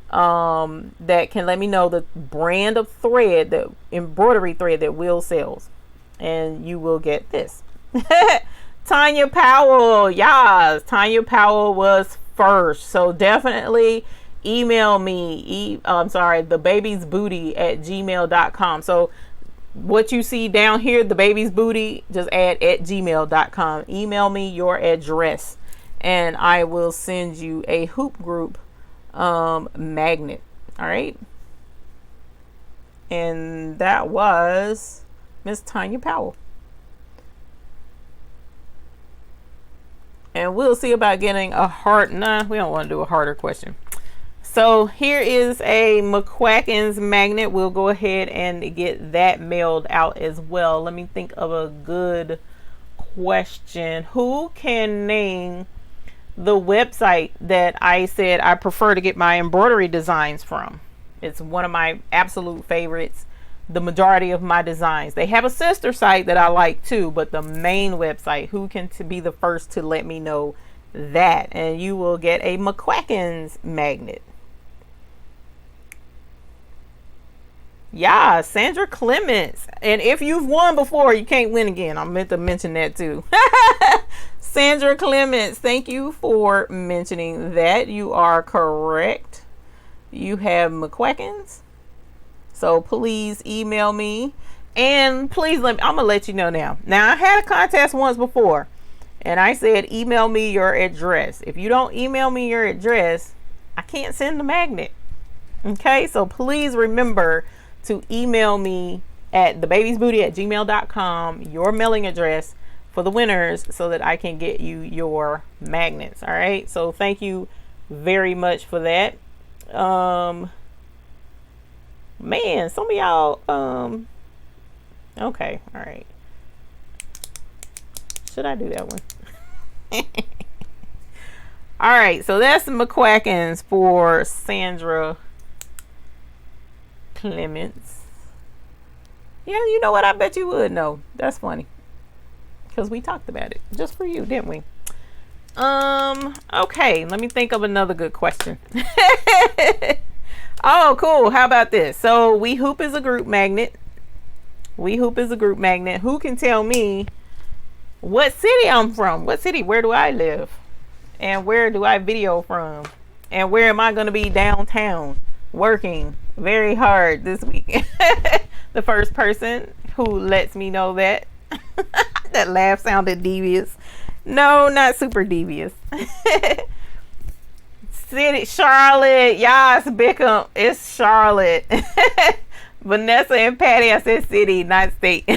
that can let me know the brand of thread, the embroidery thread that Will sells, and you will get this. Tanya Powell, yes, Tanya Powell was first, so definitely email me. I'm sorry, thebabiesbooty@gmail.com. So what you see down here, the baby's booty, just add @gmail.com. Email me your address and I will send you a hoop group magnet. All right, and that was Miss Tanya Powell, and we'll see about getting a hard, nah, we don't want to do a harder question. So here is a McQuacken's magnet. We'll go ahead and get that mailed out as well. Let me think of a good question. Who can name the website that I said I prefer to get my embroidery designs from? It's one of my absolute favorites. The majority of my designs, they have a sister site that I like too, but the main website, who can be the first to let me know that? And you will get a McQuacken's magnet. Yeah, Sandra Clements. And if you've won before, you can't win again. I meant to mention that too. Sandra Clements, thank you for mentioning that. You are correct. You have McQuackins. So please email me. And please I'm gonna let you know now. Now, I had a contest once before, and I said email me your address. If you don't email me your address, I can't send the magnet. Okay, so please remember to email me at thebabiesbooty@gmail.com your mailing address for the winners so that I can get you your magnets. All right, so thank you very much for that. Man, some of y'all okay, all right, should I do that one? All right, so that's the McQuackins for Sandra Clements. Yeah, you know what? I bet you would know. That's funny, because we talked about it just for you, didn't we? Okay, let me think of another good question. Oh, cool. How about this? So We Hoop is a group magnet. We Hoop is a group magnet. Who can tell me what city I'm from? What city? Where do I live? And where do I video from? And where am I going to be downtown working very hard this week? The first person who lets me know that. That laugh sounded devious. No, not super devious. City, Charlotte. Yes, Bickham. It's Charlotte. Vanessa and Patty, I said city, not state.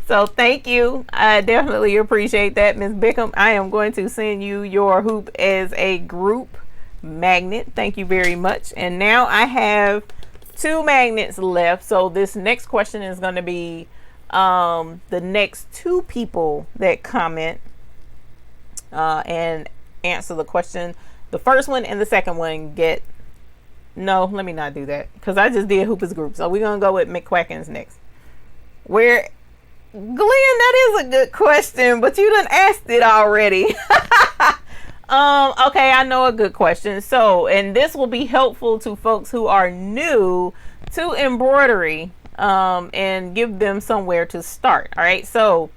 So thank you. I definitely appreciate that, Miss Bickham. I am going to send you your hoop as a group magnet. Thank you very much. And now I have 2 magnets left. So this next question is going to be the next 2 people that comment and answer the question. The first one and the second one get... No, let me not do that, because I just did Hoopers group. So we're going to go with McQuackins next. Where... Glenn, that is a good question, but you done asked it already. Okay, I know a good question. So, and this will be helpful to folks who are new to embroidery, and give them somewhere to start. All right. So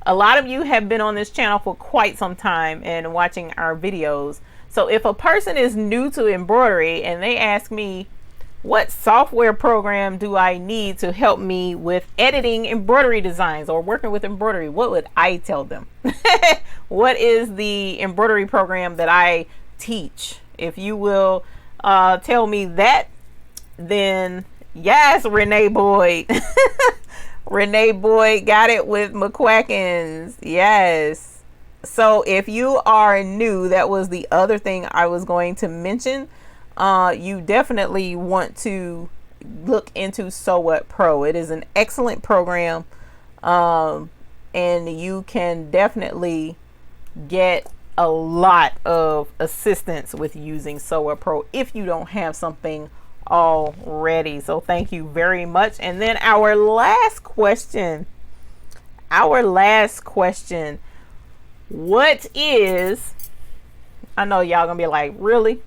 a lot of you have been on this channel for quite some time and watching our videos. So if a person is new to embroidery and they ask me, what software program do I need to help me with editing embroidery designs or working with embroidery, what would I tell them? What is the embroidery program that I teach? If you will tell me that, then yes, Renee Boyd. Renee Boyd got it with McQuackins. Yes. So if you are new, that was the other thing I was going to mention. You definitely want to look into Sew What Pro. It is an excellent program, and you can definitely get a lot of assistance with using Sew What Pro if you don't have something already. So thank you very much. And then our last question, what is... I know y'all gonna be like, really?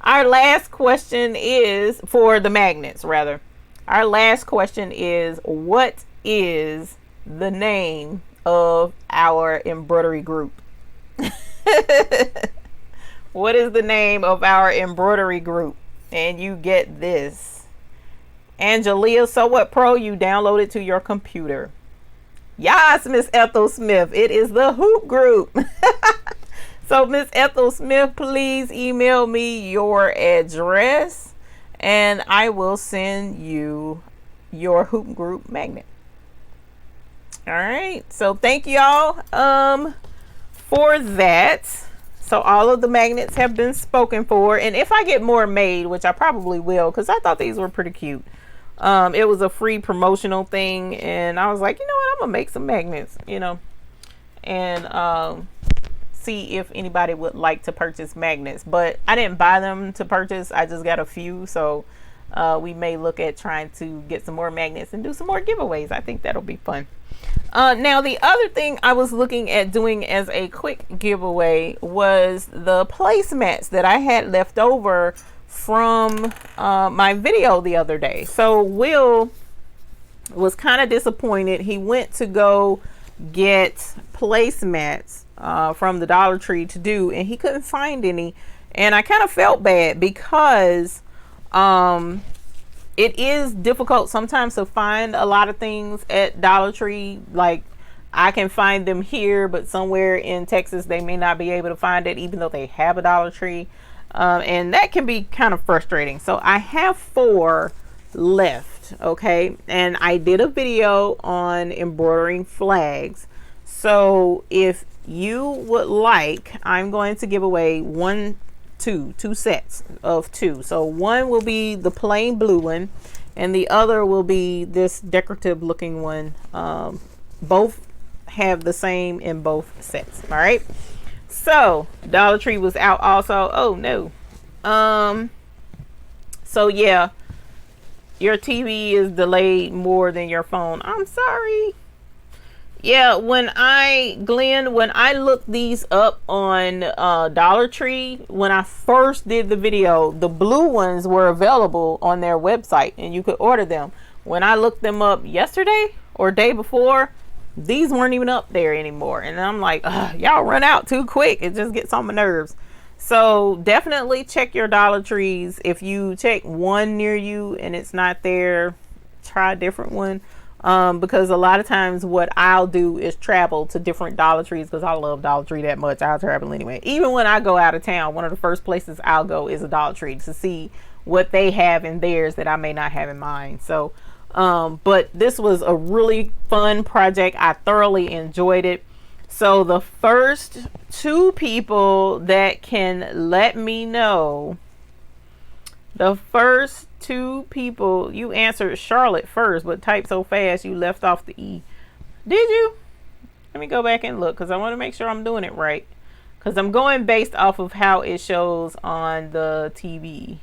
Our last question is for the magnets, rather. Our last question is, what is the name of our embroidery group? What is the name of our embroidery group? And you get this. Angelia Sew What Pro, you download it to your computer. Yes, Miss Ethel Smith. It is the Hoop Group. So Miss Ethel Smith, please email me your address and I will send you your Hoop Group magnet. All right. So thank y'all for that. So all of the magnets have been spoken for. And if I get more made, which I probably will, because I thought these were pretty cute. It was a free promotional thing. And I was like, you know what? I'm going to make some magnets, you know, and see if anybody would like to purchase magnets. But I didn't buy them to purchase. I just got a few. So we may look at trying to get some more magnets and do some more giveaways. I think that'll be fun. Now, the other thing I was looking at doing as a quick giveaway was the placemats that I had left over from my video the other day. So Will was kind of disappointed. He went to go get placemats from the Dollar Tree to do, and he couldn't find any. And I kind of felt bad because it is difficult sometimes to find a lot of things at Dollar Tree. Like, I can find them here, but somewhere in Texas they may not be able to find it, even though they have a Dollar Tree. And that can be kind of frustrating. So I have 4 left, okay? And I did a video on embroidering flags. So if you would like, I'm going to give away two sets of 2. So one will be the plain blue one, and the other will be this decorative looking one. Both have the same in both sets. All right. So Dollar Tree was out also. Oh no. So yeah, your TV is delayed more than your phone. I'm sorry. Yeah, Glenn, when I looked these up on Dollar Tree, when I first did the video, the blue ones were available on their website and you could order them. When I looked them up yesterday or day before, these weren't even up there anymore. And I'm like, y'all run out too quick. It just gets on my nerves. So definitely check your Dollar Trees. If you check one near you and it's not there, try a different one. Because a lot of times what I'll do is travel to different Dollar Trees because I love Dollar Tree that much. I'll travel anyway. Even when I go out of town, one of the first places I'll go is a Dollar Tree to see what they have in theirs that I may not have in mine. So, but this was a really fun project. I thoroughly enjoyed it. So the first 2 people that can let me know, the first 2 people, you answered Charlotte first, but typed so fast you left off the E. Did you? Let me go back and look because I want to make sure I'm doing it right. Because I'm going based off of how it shows on the TV.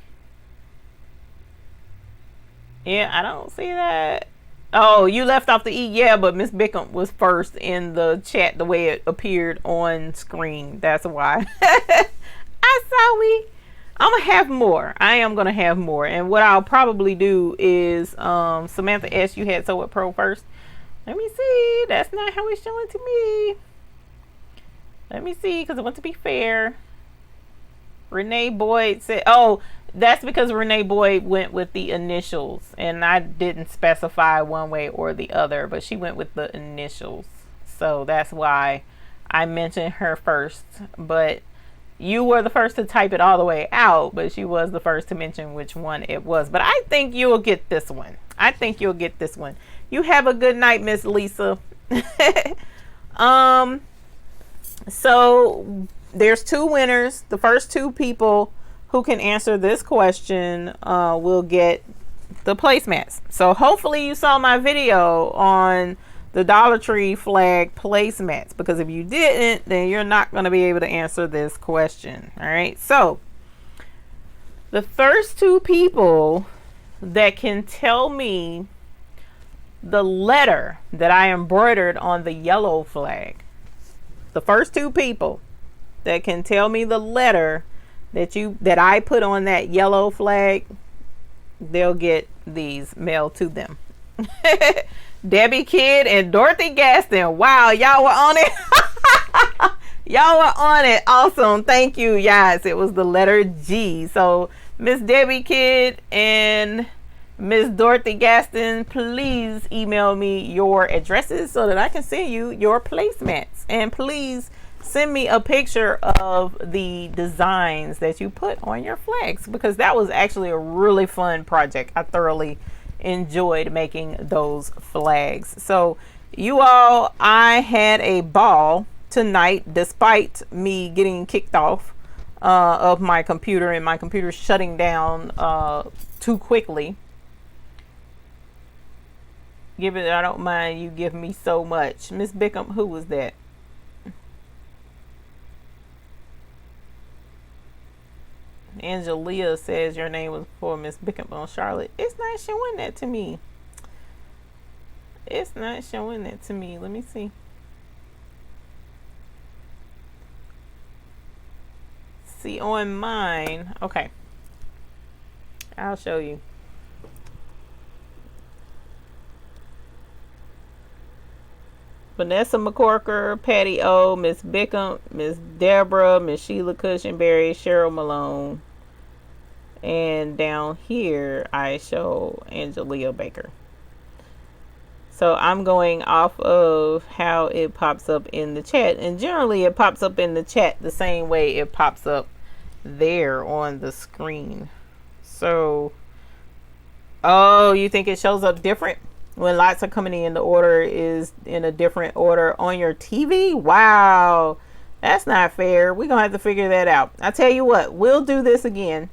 Yeah, I don't see that. Oh, you left off the E. Yeah, but Miss Bickham was first in the chat the way it appeared on screen. That's why. I saw I'm gonna have more. I am gonna have more. And what I'll probably do is Samantha S, you had Sew It Pro first. Let me see. That's not how it's showing to me. Let me see, because I want to be fair. Renee Boyd said, oh, that's because Renee Boyd went with the initials, and I didn't specify one way or the other, but she went with the initials. So that's why I mentioned her first. But you were the first to type it all the way out, but she was the first to mention which one it was. But I think you'll get this one. I think you'll get this one. You have a good night, Miss Lisa. So there's 2 winners. The first 2 people who can answer this question will get the placemats. So hopefully you saw my video on the Dollar Tree flag placemats, because if you didn't, then you're not going to be able to answer this question. All right. So the first 2 people that can tell me the letter that I embroidered on the yellow flag, the first 2 people that can tell me the letter that I put on that yellow flag, they'll get these mailed to them. Debbie Kidd and Dorothy Gaston. Wow, y'all were on it. Y'all were on it. Awesome. Thank you. Yes, it was the letter G. So Miss Debbie Kidd and Miss Dorothy Gaston, please email me your addresses so that I can send you your placemats. And please send me a picture of the designs that you put on your flags, because that was actually a really fun project. I thoroughly enjoyed making those flags. So you all, I had a ball tonight despite me getting kicked off of my computer and my computer shutting down too quickly. Give it, I don't mind you give me so much. Miss Bickham, who was that? Angelia says your name was for Miss Bickham on Charlotte. It's not showing that to me. It's not showing that to me. Let me see. See on mine. Okay. I'll show you. Vanessa McCorker, Patty O, Miss Bickham, Miss Deborah, Miss Sheila Cushenberry, Cheryl Malone, and down here I show Angelia Baker. So I'm going off of how it pops up in the chat, and generally it pops up in the chat the same way it pops up there on the screen. So, oh, you think it shows up different when lots are coming in? The order is in a different order on your TV? Wow, that's not fair. We're gonna have to figure that out. I tell you what, we'll do this again,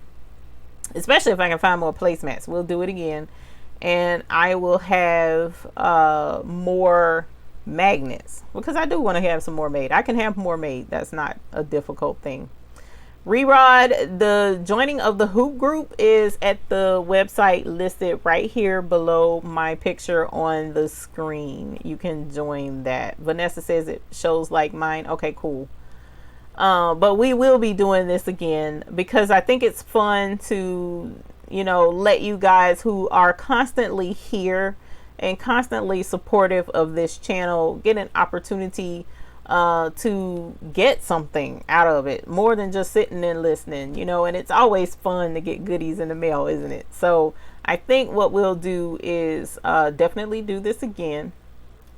especially if I can find more placemats. We'll do it again, and I will have more magnets, because I do want to have some more made. I can have more made. That's not a difficult thing. Rerod, the joining of the hoop group is at the website listed right here below my picture on the screen. You can join that. Vanessa says it shows like mine. Okay, cool. But we will be doing this again because I think it's fun to, you know, let you guys who are constantly here and constantly supportive of this channel get an opportunity to get something out of it, more than just sitting and listening, you know. And it's always fun to get goodies in the mail, isn't it? So I think what we'll do is definitely do this again,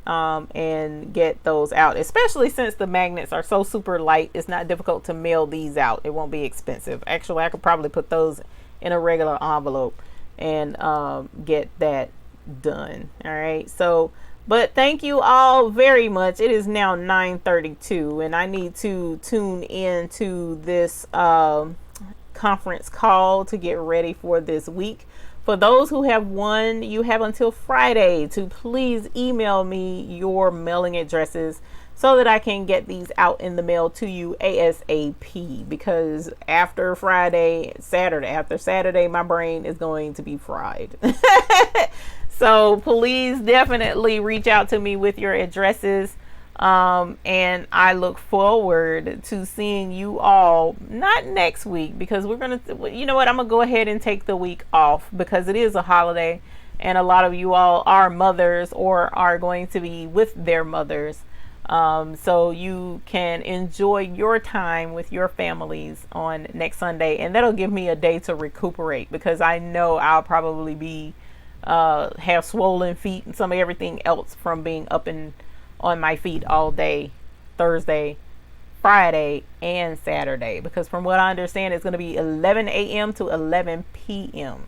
and get those out, especially since the magnets are so super light. It's not difficult to mail these out. It won't be expensive. Actually, I could probably put those in a regular envelope and get that done. All right, so but thank you all very much. It is now 9:32 and I need to tune in to this conference call to get ready for this week. For those who have won, you have until Friday to please email me your mailing addresses so that I can get these out in the mail to you ASAP, because after Saturday, my brain is going to be fried. So please definitely reach out to me with your addresses. And I look forward to seeing you all, not next week, because we're going to, you know what, I'm going to go ahead and take the week off because it is a holiday and a lot of you all are mothers or are going to be with their mothers. So you can enjoy your time with your families on next Sunday, and that'll give me a day to recuperate, because I know I'll probably be have swollen feet and some of everything else from being up and on my feet all day Thursday, Friday, and Saturday, because from what I understand it's going to be 11 a.m. to 11 p.m.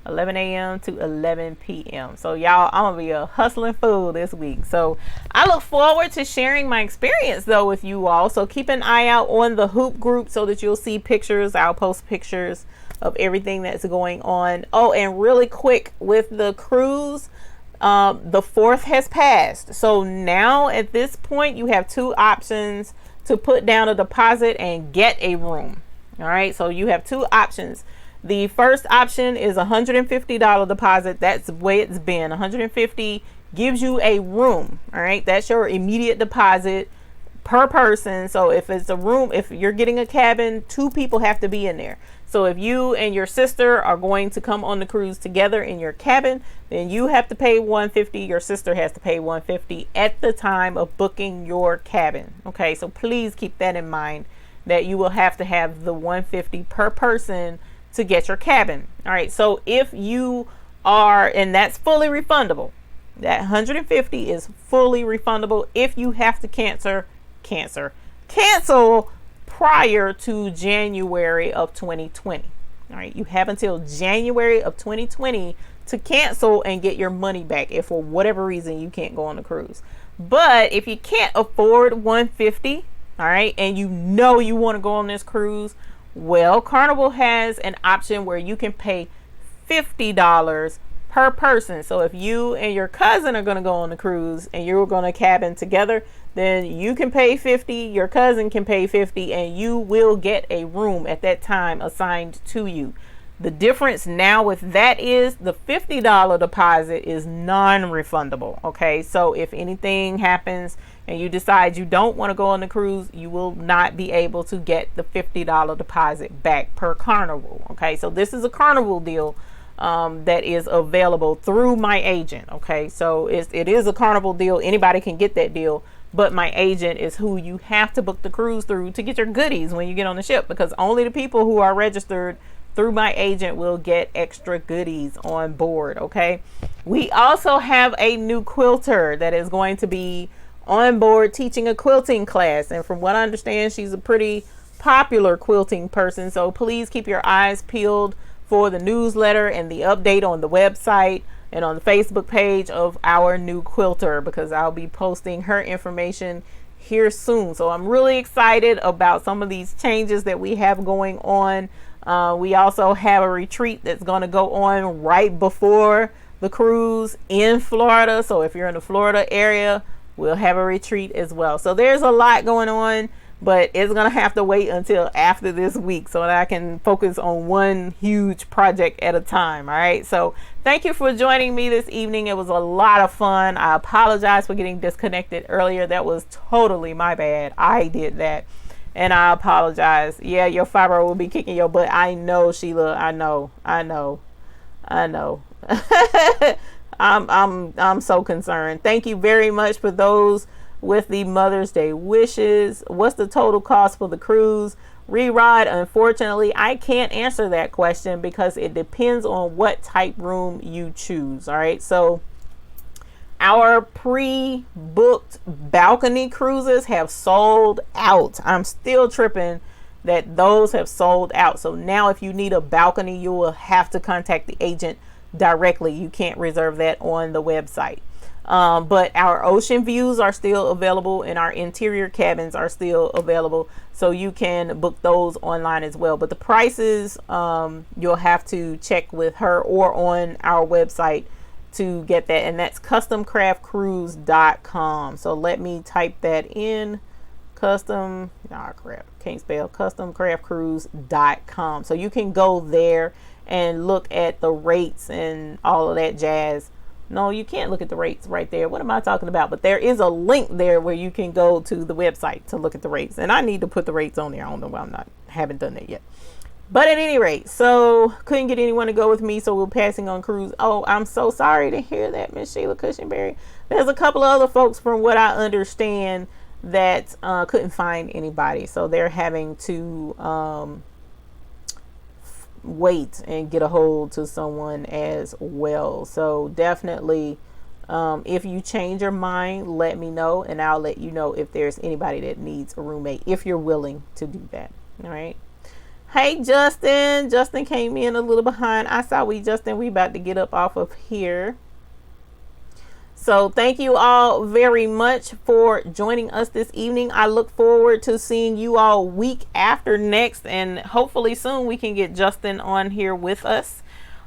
11 a.m. to 11 p.m. So y'all, I'm gonna be a hustling fool this week. So I look forward to sharing my experience though with you all. So keep an eye out on the hoop group so that you'll see pictures. I'll post pictures of everything that's going on. Oh, and really quick with the cruise, the 4th has passed. So now at this point you have two options to put down a deposit and get a room. All right, so you have two options. The first option is $150 deposit. That's the way it's been. $150 gives you a room. All right, that's your immediate deposit per person. So if it's a room, if you're getting a cabin, 2 people have to be in there. So if you and your sister are going to come on the cruise together in your cabin, then you have to pay $150. Your sister has to pay $150 at the time of booking your cabin. Okay, so please keep that in mind, that you will have to have the $150 per person to get your cabin. All right, so if you are, and that's fully refundable, that $150 is fully refundable if you have to cancel prior to January of 2020. All right, you have until January of 2020 to cancel and get your money back if for whatever reason you can't go on the cruise. But if you can't afford $150, all right, and you know you want to go on this cruise, well, Carnival has an option where you can pay $50 per person. So if you and your cousin are going to go on the cruise and you're going to cabin together, then you can pay $50, your cousin can pay $50, and you will get a room at that time assigned to you. The difference now with that is the $50 deposit is non-refundable. Okay, so if anything happens and you decide you don't want to go on the cruise, you will not be able to get the $50 deposit back per Carnival. Okay, so this is a Carnival deal that is available through my agent. Okay, so it is a Carnival deal. Anybody can get that deal, but my agent is who you have to book the cruise through to get your goodies when you get on the ship, because only the people who are registered through my agent will get extra goodies on board. Okay, we also have a new quilter that is going to be on board teaching a quilting class, and from what I understand, she's a pretty popular quilting person, so please keep your eyes peeled for the newsletter and the update on the website and on the Facebook page of our new quilter, because I'll be posting her information here soon. So I'm really excited about some of these changes that we have going on. We also have a retreat that's going to go on right before the cruise in Florida. So if you're in the Florida area, we'll have a retreat as well. So there's a lot going on, but it's going to have to wait until after this week so that I can focus on one huge project at a time. All right. So thank you for joining me this evening. It was a lot of fun. I apologize for getting disconnected earlier. That was totally my bad. I did that. And I apologize. Yeah, your fibro will be kicking your butt. I know, Sheila. I know. I'm so concerned. Thank you very much for those with the Mother's Day wishes. What's the total cost for the cruise? Rerod, unfortunately, I can't answer that question because it depends on what type room you choose. All right. So our pre-booked balcony cruises have sold out. I'm still tripping that those have sold out. So now if you need a balcony, you will have to contact the agent directly. You can't reserve that on the website. But our ocean views are still available and our interior cabins are still available. So you can book those online as well. But the prices, you'll have to check with her or on our website to get that, and that's customcraftcruise.com. So let me type that in. Customcraftcruise.com. So you can go there and look at the rates and all of that jazz. No, you can't look at the rates right there. What am I talking about? But there is a link there where you can go to the website to look at the rates, and I need to put the rates on there. I don't know why haven't done that yet. But at any rate, so couldn't get anyone to go with me, so we're passing on cruise. Oh, I'm so sorry to hear that, Miss Sheila Cushionberry. There's a couple of other folks, from what I understand, that couldn't find anybody, so they're having to wait and get a hold to someone as well. So definitely, if you change your mind, let me know, and I'll let you know if there's anybody that needs a roommate, if you're willing to do that. All right. Hey, Justin. Justin came in a little behind. I saw Justin, we about to get up off of here. So thank you all very much for joining us this evening. I look forward to seeing you all week after next, and hopefully soon we can get Justin on here with us.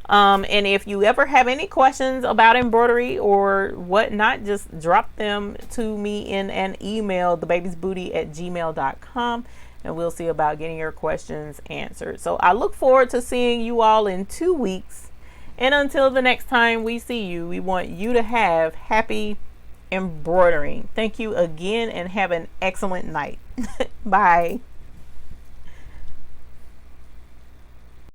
And if you ever have any questions about embroidery or whatnot, just drop them to me in an email, thebabiesbooty@gmail.com. and we'll see about getting your questions answered. So I look forward to seeing you all in 2 weeks. And until the next time we see you, we want you to have happy embroidering. Thank you again and have an excellent night. Bye.